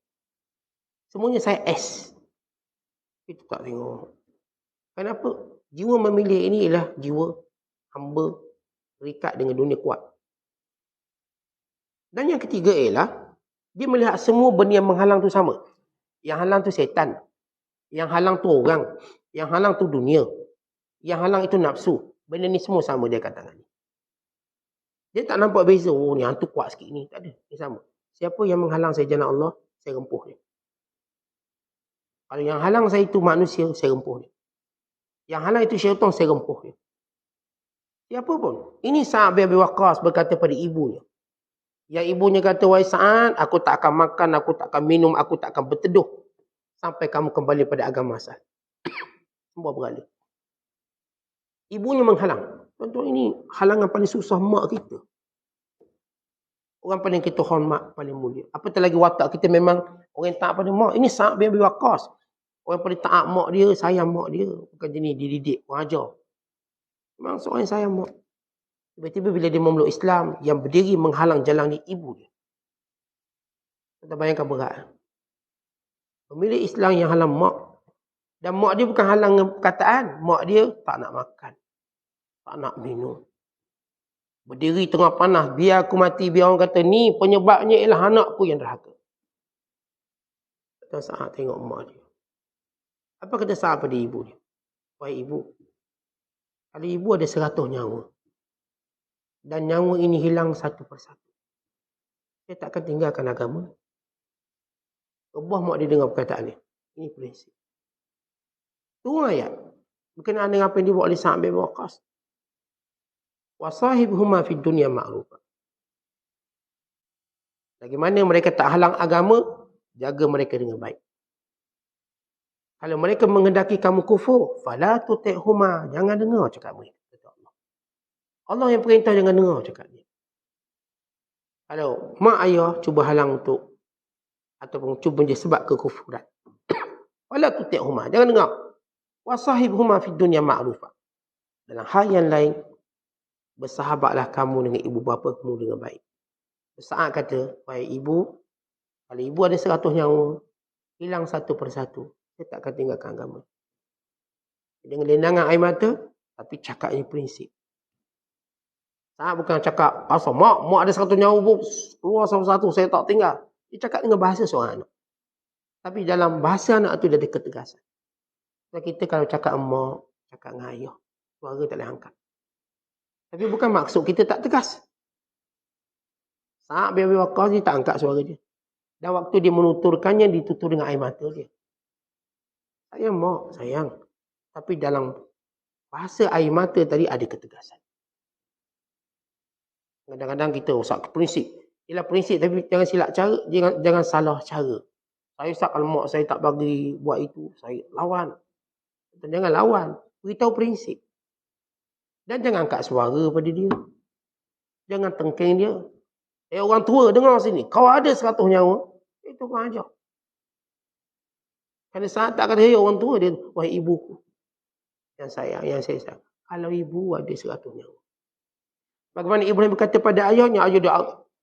Semuanya saya S. Kita tak tengok. Kenapa? Jiwa memilih ini ialah jiwa hamba terikat dengan dunia kuat. Dan yang ketiga ialah dia melihat semua benda yang menghalang tu sama. Yang halang tu setan. Yang halang tu orang. Yang halang tu dunia. Yang halang itu nafsu. Benda ni semua sama dia kata. Dia tak nampak beza. Oh, ni hantu kuat sikit ni. Tak ada. Ni sama. Siapa yang menghalang saya jalan Allah, saya rempuh dia. Kalau yang halang saya itu manusia, saya rempuh dia. Yang halang itu syaitan, saya rempuh dia. Siapa pun. Ini Sa'ad bin Abi Waqqas berkata pada ibunya. Yang ibunya kata, wahai Sa'ad, aku tak akan makan, aku tak akan minum, aku tak akan berteduh. Sampai kamu kembali pada agama asal. Semua beralih. Ibunya menghalang. Tuan-tuan, ini halangan paling susah mak kita. Orang paling kita hormat, paling mulia. Apatah lagi watak kita memang orang taat pada mak. Ini Sa'ad bin Abi Waqqas. Orang paling taat mak dia, sayang mak dia. Bukan jenis dididik, orang ajar. Memang seorang yang sayang mak. Tiba-tiba bila dia memeluk Islam, yang berdiri menghalang jalan ni ibu dia. Kita bayangkan berat. Pemilik Islam yang halang mak. Dan mak dia bukan halang dengan perkataan. Mak dia tak nak makan. Tak nak minum. Berdiri tengah panas. Biar aku mati. Biar orang kata ni penyebabnya ialah anakku yang derhaka. Kata Sa'ad tengok mak dia. Apa kata Sa'ad pada ibu dia? Wahai ibu. Kalau ibu ada 100 nyawa. Dan nyawa ini hilang satu persatu. Saya tak akan tinggalkan agama. Rebah mak dia dengar perkataan ni. Ini prinsip. Itu ayat. Berkenaan dengan apa yang dibuat oleh Sa'ad bin Waqqas. Wasahibhuma fid dunya ma'rufa. Bagaimana mereka tak halang agama, jaga mereka dengan baik. Kalau mereka menghendaki kamu kufur, fala tuti'huma, jangan dengar cakap mereka. Allah yang perintah jangan dengar cakap dia. Kalau mak ayah cuba halang untuk ataupun cuba dia sebab kekufuran. Wala tuti'huma, jangan dengar. Wasahibhuma fid dunya ma'rufa. Dalam hal yang lain, bersahabatlah kamu dengan ibu bapa kamu dengan baik. Sa'ad kata, wahai ibu, kalau ibu ada 100 nyawa, hilang satu persatu, saya tak akan tinggalkan agama. Dengan lenangan air mata, tapi cakapnya prinsip. Sa'ad bukan cakap, asal mak ada 100 nyawa pun, keluar satu-satu, saya tak tinggal. Dia cakap dengan bahasa seorang anak. Tapi dalam bahasa anak tu dia ada ketegasan. Kita kalau cakap mak, cakap dengan ayah, suara tak boleh angkat. Tapi bukan maksud kita tak tegas. Sa'ad bin Abi Waqqas dia tak angkat suara dia. Dan waktu dia menuturkannya, ditutur dengan air mata dia. Sayang mak, sayang. Tapi dalam bahasa air mata tadi ada ketegasan. Kadang-kadang kita rosak prinsip. Ialah prinsip tapi jangan silap cara, jangan salah cara. Saya Ustaz, kalau mak saya tak bagi buat itu, saya lawan. Jangan lawan. Beritahu prinsip. Dan jangan angkat suara pada dia. Jangan tengking dia. Orang tua dengar sini. Kau ada 100 nyawa. Itu kau ajar. Kalau saat tak kata, orang tua dia, wahai ibuku. Yang saya sayang. Kalau ibu ada 100 nyawa. Bagaimana Ibrahim berkata pada ayahnya, ayah dia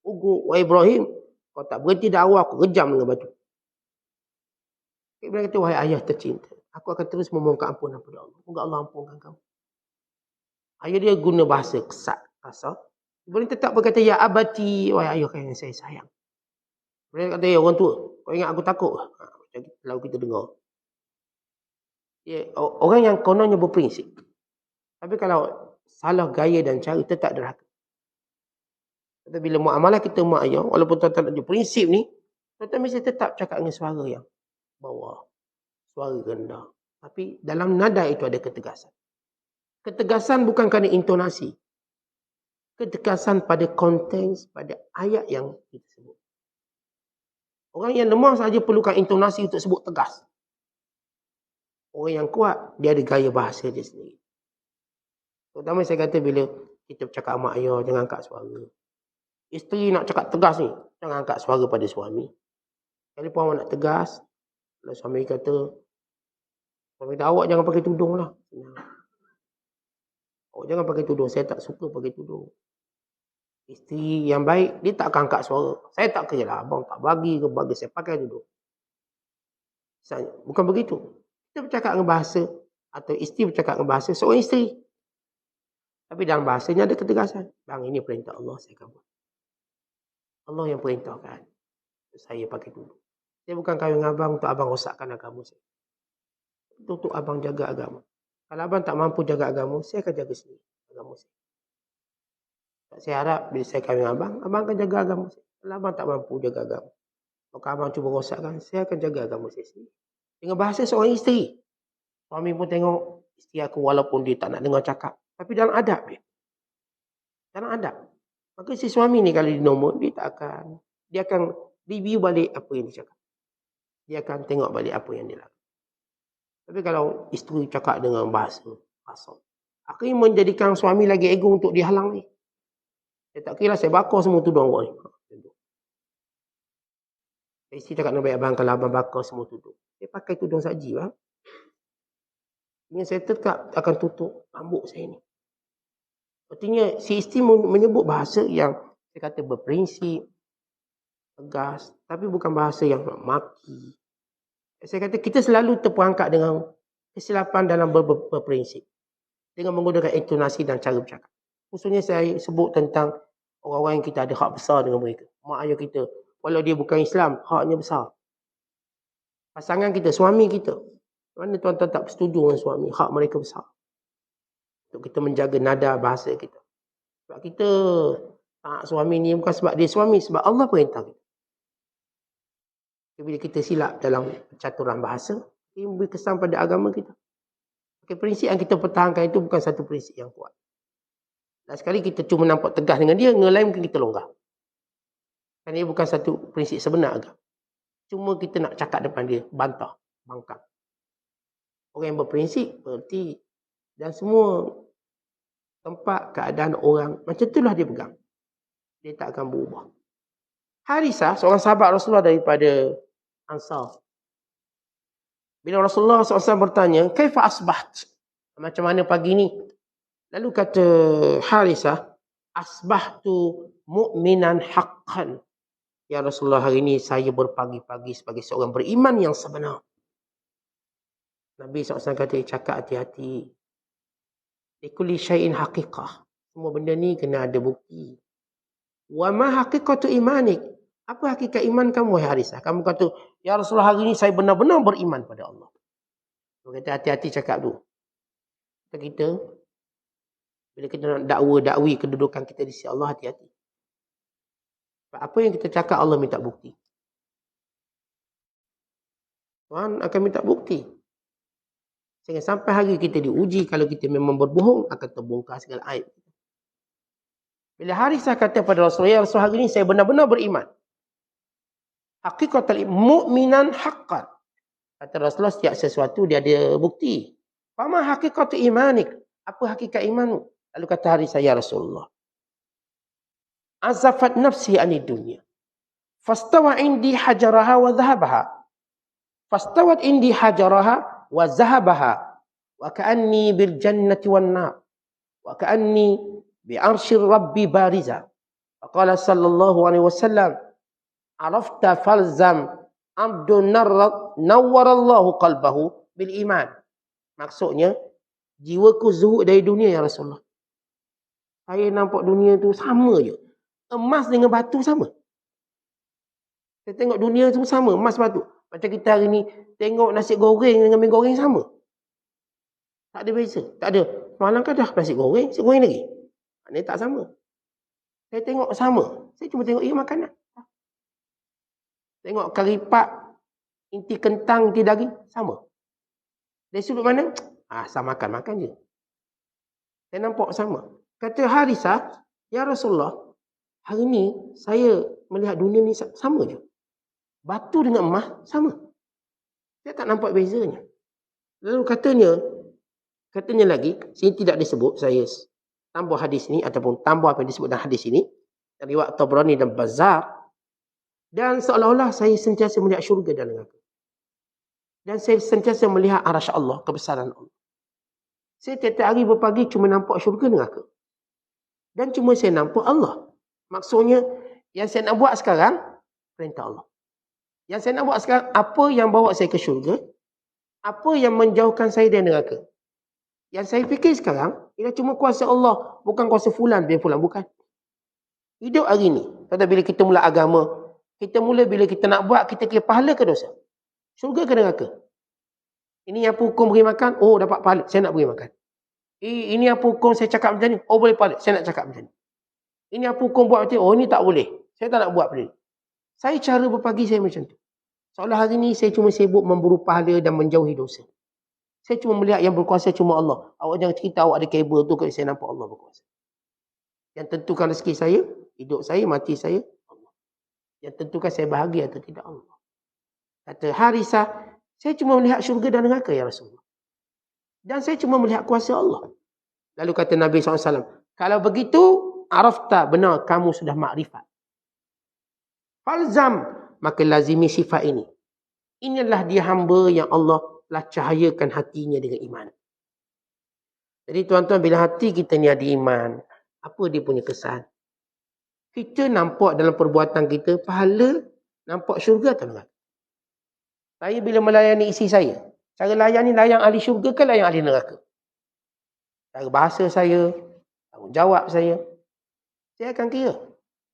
ugur, wahai Ibrahim, kau tak berhenti dakwah, aku kejam dengan batu. Ibrahim kata, wahai ayah tercinta, aku akan terus memohon ampunan pada Allah. Semoga Allah ampunkan kamu. Ayah dia guna bahasa kasar. Ibrahim tetap berkata, ya abati, wahai ayah yang saya sayang. Ibrahim kata, ya orang tua, kau ingat aku takut? Kalau kita dengar. Orang yang kononnya berprinsip. Tapi kalau salah gaya dan cara, tetap derhaka. Tapi bila muamalah kita mak ayah, walaupun tuan-tuan ada prinsip ni, tuan-tuan mesti tetap cakap dengan suara yang bawah. Suara rendah. Tapi dalam nada itu ada ketegasan. Ketegasan bukan kerana intonasi. Ketegasan pada konteks, pada ayat yang kita sebut. Orang yang lemah saja perlukan intonasi untuk sebut tegas. Orang yang kuat, dia ada gaya bahasa dia sendiri. Terutama saya kata bila kita bercakap mak ayah, jangan angkat suara. Isteri nak cakap tegas ni, jangan angkat suara pada suami. Kalau awak nak tegas, kalau suami kata, awak jangan pakai tudung lah. Awak jangan pakai tudung, saya tak suka pakai tudung. Isteri yang baik, dia tak akan angkat suara. Saya tak kira lah, abang tak bagi ke bagi saya pakai tudung. Bukan begitu. Kita bercakap dengan bahasa, atau isteri bercakap dengan bahasa seorang isteri. Tapi dalam bahasanya ada ketegasan. Bang, ini perintah Allah, saya akan buat. Allah yang perintahkan saya pakai tudung. Saya bukan kahwin dengan abang untuk abang rosakkan agama saya. Untuk abang jaga agama. Kalau abang tak mampu jaga agama, saya akan jaga sendiri agama saya. Saya harap bila saya kahwin dengan abang, abang akan jaga agama saya. Kalau abang tak mampu jaga agama, maka abang cuba rosakkan, saya akan jaga agama saya sendiri. Dengan bahasa seorang isteri. Suami pun tengok isteri aku walaupun dia tak nak dengar cakap. Tapi dalam adab dia. Dalam adab. Maka si suami ni kalau dinomor, dia akan review balik apa yang dia cakap. Dia akan tengok balik apa yang dia lakukan. Tapi kalau isteri cakap dengan bahasa kasar, akhirnya menjadikan suami lagi ego untuk dihalang ni. Saya tak kira saya bakar semua tudung awak ni. Isteri cakap dengan baik abang, kalau abang bakar semua tudung, saya pakai tudung saji lah. Ini saya tetap akan tutup rambut saya ni. Artinya si isteri menyebut bahasa yang saya kata berprinsip, tegas, tapi bukan bahasa yang maki. Saya kata kita selalu terperangkap dengan kesilapan dalam berprinsip. Dengan menggunakan intonasi dan cara bercakap. Khususnya saya sebut tentang orang-orang yang kita ada hak besar dengan mereka. Mak ayah kita, walau dia bukan Islam, haknya besar. Pasangan kita, suami kita. Mana tuan-tuan tak bersetuju dengan suami, hak mereka besar. Untuk kita menjaga nada bahasa kita. Sebab kita tak suami ni bukan sebab dia suami, sebab Allah perintah kita. Bila kita silap dalam caturan bahasa, ia memberi kesan pada agama kita. Prinsip yang kita pertahankan itu bukan satu prinsip yang kuat. Dan sekali kita cuma nampak tegas dengan dia, dengan lain mungkin kita longgar. Kerana ia bukan satu prinsip sebenar agama. Cuma kita nak cakap depan dia, bantah, bangkang. Orang yang berprinsip, berarti dan semua tempat, keadaan orang, macam itulah dia pegang. Dia tak akan berubah. Harisah, seorang sahabat Rasulullah daripada Ansar. Bila Rasulullah SAW bertanya, kaifa asbaht? Macam mana pagi ni? Lalu kata Harisah, asbahtu mu'minan haqqan. Ya Rasulullah, hari ini saya berpagi-pagi sebagai seorang beriman yang sebenar. Nabi SAW kata, cakap hati-hati. Likulli syai'in haqiqah. Semua benda ni kena ada bukti. Wa ma haqiqatu imanik? Apa hakikat iman kamu, wahai Harisah? Kamu kata, ya Rasulullah, hari ini saya benar-benar beriman pada Allah. Dia kata, hati-hati cakap dulu. Kita, bila kita nak dakwi kedudukan kita di sisi Allah, hati-hati. Apa yang kita cakap, Allah minta bukti. Tuhan akan minta bukti. Sehingga sampai hari kita diuji, kalau kita memang berbohong, akan terbongkar segala aib. Bila Harisah kata pada Rasulullah, ya Rasulullah, hari ini saya benar-benar beriman. Haqiqatul mu'minan haqqan. Kata Rasulullah, setiap sesuatu dia ada bukti. Fama haqiqatul imanik? Apa hakikat imanmu? Lalu kata Harisah, ya Rasulullah, azafat nafsi anid dunya. Fastawa indi hajaraha wa zahabaha. Fastawat indi hajaraha wa zahabaha. Wa ka'anni bil jannati wan nar. Wa ka'anni bi arsyir rabbi bariza. Faqala sallallahu alaihi wasallam, arafta falzam abdun nawwarallahu qalbahu bil iman. Maksudnya, jiwaku zuhud dari dunia, ya Rasulullah. Saya nampak dunia tu sama je. Emas dengan batu sama. Saya tengok dunia tu sama, emas batu. Macam kita hari ni tengok nasi goreng dengan mi goreng sama. Tak ada beza. Tak ada. Malam kan dah nasi goreng lagi. Ini tak sama. Saya tengok sama. Saya cuma tengok makanan. Tengok kari pak, inti kentang, inti daging, sama. Dari sudut mana? Sama makan je. Saya nampak sama. Kata Harisah, ya Rasulullah, hari ni saya melihat dunia ni sama je. Batu dengan emas sama. Saya tak nampak bezanya. Lalu katanya lagi, sini tidak disebut, saya tambah hadis ini ataupun tambah apa yang disebut dalam hadis ini, riwayat Tabrani dan Bazzar, dan seolah-olah saya sentiasa melihat syurga dan neraka. Dan saya sentiasa melihat arasy Allah, kebesaran Allah. Saya tiap hari berpagi cuma nampak syurga dan neraka. Dan cuma saya nampak Allah. Maksudnya, yang saya nak buat sekarang, perintah Allah. Yang saya nak buat sekarang, apa yang bawa saya ke syurga, apa yang menjauhkan saya dari neraka. Yang saya fikir sekarang, ialah cuma kuasa Allah, bukan kuasa fulan, biar fulan, bukan. Hidup hari ni, kata bila kita mula agama, bila kita nak buat, kita kira pahala ke dosa? Syurga ke neraka? Ini apa hukum beri makan? Oh, dapat pahala, saya nak beri makan. Ini apa hukum saya cakap macam ni? Oh, boleh pahala, saya nak cakap macam ni. Ini apa hukum buat macam ni? Oh, ini tak boleh, saya tak nak buat macam ni. Saya cara berpagi saya macam tu. Seolah hari ni saya cuma sibuk memburu pahala dan menjauhi dosa. Saya cuma melihat yang berkuasa cuma Allah. Awak jangan cerita awak ada kabel tu, saya nampak Allah berkuasa. Yang tentukan rezeki saya, hidup saya, mati saya, Allah. Yang tentukan saya bahagia atau tidak, Allah. Kata Harisah, saya cuma melihat syurga dan neraka, ya Rasulullah. Dan saya cuma melihat kuasa Allah. Lalu kata Nabi SAW, kalau begitu, arafta, benar, kamu sudah makrifat. Falzam, maka lazimi sifat ini. Inilah dia hamba yang Allah telah cahayakan hatinya dengan iman. Jadi tuan-tuan, bila hati kita ni ada iman, apa dia punya kesan? Kita nampak dalam perbuatan kita, pahala, nampak syurga atau neraka? Saya bila melayani isi saya, cara layani ahli syurga ke layang ahli neraka? Cara bahasa saya, tanggungjawab saya akan kira.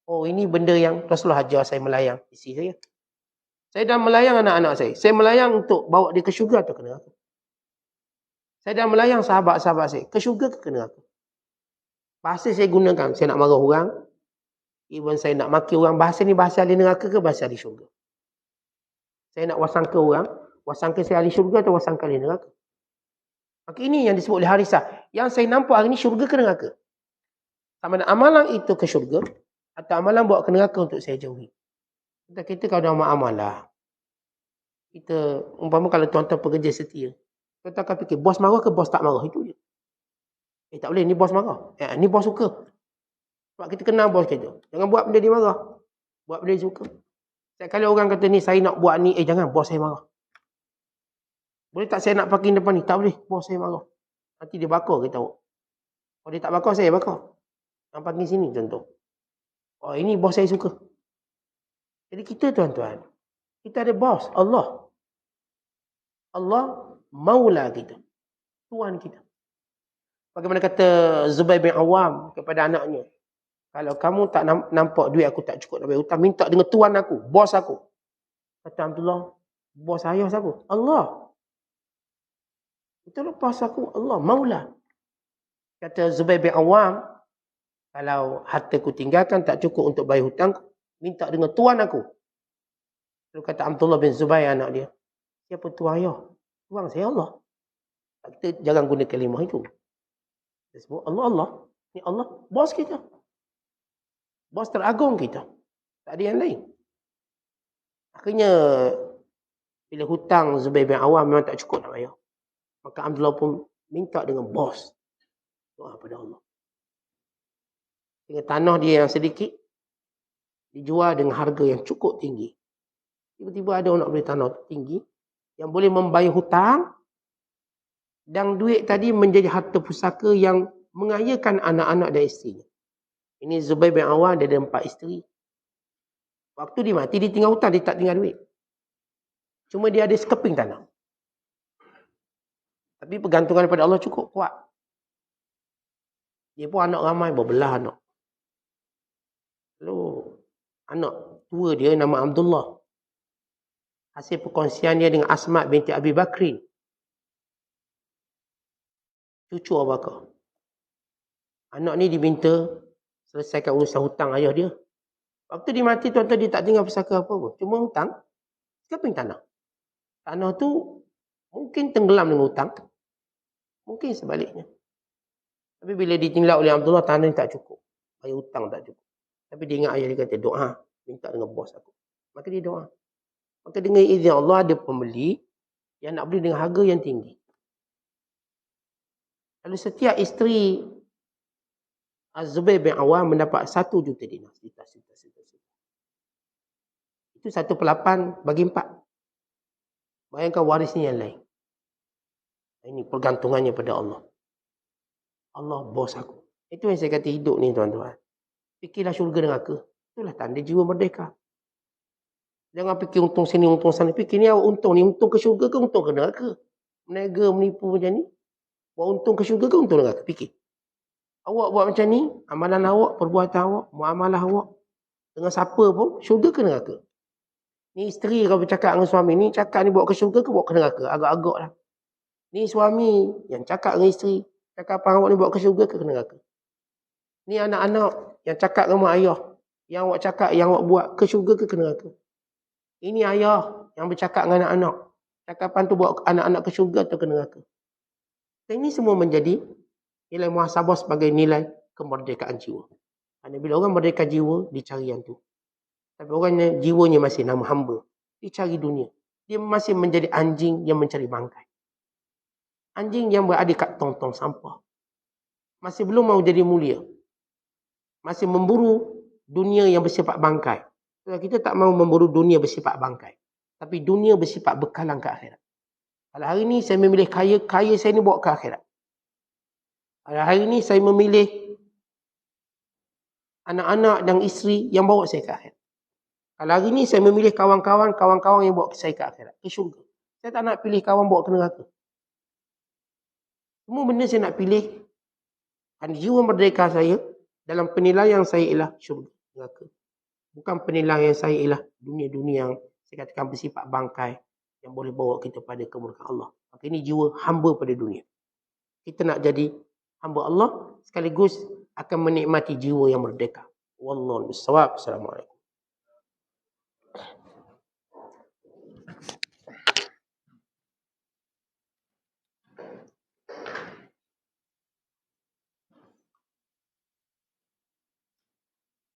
Oh, ini benda yang Rasulullah ajar saya melayang isi saya. Saya dah melayang anak-anak saya. Saya melayang untuk bawa dia ke syurga atau ke neraka. Saya dah melayang sahabat-sahabat saya. Ke syurga ke neraka. Bahasa saya gunakan. Saya nak marah orang. Even saya nak maki orang. Bahasa ni bahasa ahli neraka ke bahasa ahli syurga? Saya nak wasangka orang. Wasangka saya ahli syurga atau wasangka ahli neraka? Maka ini yang disebut oleh Harisah. Yang saya nampak hari ni syurga ke neraka. Sama ada amalan itu ke syurga. Atau amalan bawa ke neraka untuk saya jauhi. Kita kalau dah amal lah. Kita, umpama kalau tuan-tuan pekerja setia. Tuan-tuan akan fikir, bos marah ke bos tak marah? Itu je. Tak boleh, ni bos marah. Ni bos suka. Sebab kita kenal bos kita. Jangan buat benda dia marah. Buat benda dia suka. Setiap kali orang kata ni, saya nak buat ni. Jangan, bos saya marah. Boleh tak saya nak parking depan ni? Tak boleh, bos saya marah. Nanti dia bakar kita. Kalau dia tak bakar, saya bakar. Yang parking sini contoh. Oh, ini bos saya suka. Jadi kita tuan-tuan, kita ada bos, Allah. Allah maula kita. Tuan kita. Bagaimana kata Zubair bin Awam kepada anaknya. Kalau kamu tak nampak duit aku tak cukup nak bayar hutang, minta dengan tuan aku, bos aku. Kata Abdullah, bos ayah siapa? Allah. Itulah bos aku, Allah, maula. Kata Zubair bin Awam, kalau hartaku tinggalkan tak cukup untuk bayar hutang, minta dengan tuan aku. Lalu kata Abdullah bin Zubair anak dia, siapa tuan ayah? Tuan saya Allah. Kita jangan guna kalimah itu. Dia sebut Allah. Ni Allah, bos kita. Bos teragung kita. Tak ada yang lain. Akhirnya, bila hutang Zubair bin Awam memang tak cukup nak bayar. Maka Abdullah pun minta dengan bos. Doa pada Allah. Dengan tanah dia yang sedikit, dijual dengan harga yang cukup tinggi. Tiba-tiba ada orang nak beli tanah tinggi, yang boleh membayar hutang, dan duit tadi menjadi harta pusaka yang mengayakan anak-anak dan isterinya. Ini Zubair bin Awam, dia ada 4 isteri. Waktu dia mati, dia tinggal hutang, dia tak tinggal duit. Cuma dia ada sekeping tanah. Tapi pergantungan daripada Allah cukup kuat. Dia pun anak ramai, berbelah anak. Lalu, anak tua dia nama Abdullah. Hasil perkongsian dia dengan Asma binti Abi Bakrin, cucu Abu Bakar. Anak ni diminta selesaikan urusan hutang ayah dia. Waktu dia mati, tuan-tuan, dia tak tinggal pusaka apa pun. Cuma hutang. Siapa yang tanah? Tanah tu mungkin tenggelam dengan hutang. Mungkin sebaliknya. Tapi bila ditinggal oleh Abdullah, tanah ni tak cukup. Bayar hutang tak cukup. Tapi dia ingat ayah dia kata, doa. Minta dengan bos aku. Maka dia doa. Maka dengan izin Allah, ada pembeli yang nak beli dengan harga yang tinggi. Lalu setiap isteri Az-Zubair bin Awam mendapat 1 juta dinar. Itu 1/8 bagi 4. Bayangkan warisnya yang lain. Ini pergantungannya pada Allah. Allah bos aku. Itu yang saya kata hidup ni, tuan-tuan. Fikirlah syurga neraka. Itulah tanda jiwa merdeka. Jangan fikir untung sini, untung sana. Fikir ni awak untung ni. Untung ke syurga ke untung ke neraka? Meniaga, menipu macam ni. Buat untung ke syurga ke untung neraka? Fikir. Awak buat macam ni, amalan awak, perbuatan awak, muamalah awak, dengan siapa pun, syurga ke neraka? Ni isteri kalau bercakap dengan suami ni, cakap ni bawa ke syurga ke bawa ke neraka? Agak-agak lah. Ni suami yang cakap dengan isteri, cakapan awak ni bawa ke syurga ke neraka? Ni anak-anak yang cakap dengan mak ayah, yang awak cakap, yang awak buat ke syurga ke neraka? Ini ayah yang bercakap dengan anak-anak, cakapan tu bawa anak-anak ke syurga atau ke neraka? Dan ini semua menjadi nilai muhasabah sebagai nilai kemerdekaan jiwa. Kerana bila orang merdeka jiwa, dicari yang tu. Tapi orang jiwanya masih nama hamba, dicari dunia. Dia masih menjadi anjing yang mencari bangkai. Anjing yang berada kat tong-tong sampah. Masih belum mau jadi mulia. Masih memburu dunia yang bersifat bangkai. Kita tak mau memburu dunia bersifat bangkai. Tapi dunia bersifat bekalan ke akhirat. Kalau hari ni saya memilih kaya, kaya saya ni bawa ke akhirat. Kalau hari ni saya memilih anak-anak dan isteri yang bawa saya ke akhirat. Kalau hari ni saya memilih kawan-kawan, kawan-kawan yang bawa saya ke akhirat, ke syurga. Saya tak nak pilih kawan bawa ke neraka. Semua benda saya nak pilih. Kerana jiwa merdeka saya, dalam penilaian saya ialah syurga, neraka. Bukan penilaian saya ialah dunia-dunia yang saya katakan bersifat bangkai, yang boleh bawa kita pada kemurkaan Allah. Maka ini jiwa hamba pada dunia. Kita nak jadi hamba Allah, sekaligus akan menikmati jiwa yang merdeka. Wallahu a'lam bishawab. Assalamualaikum.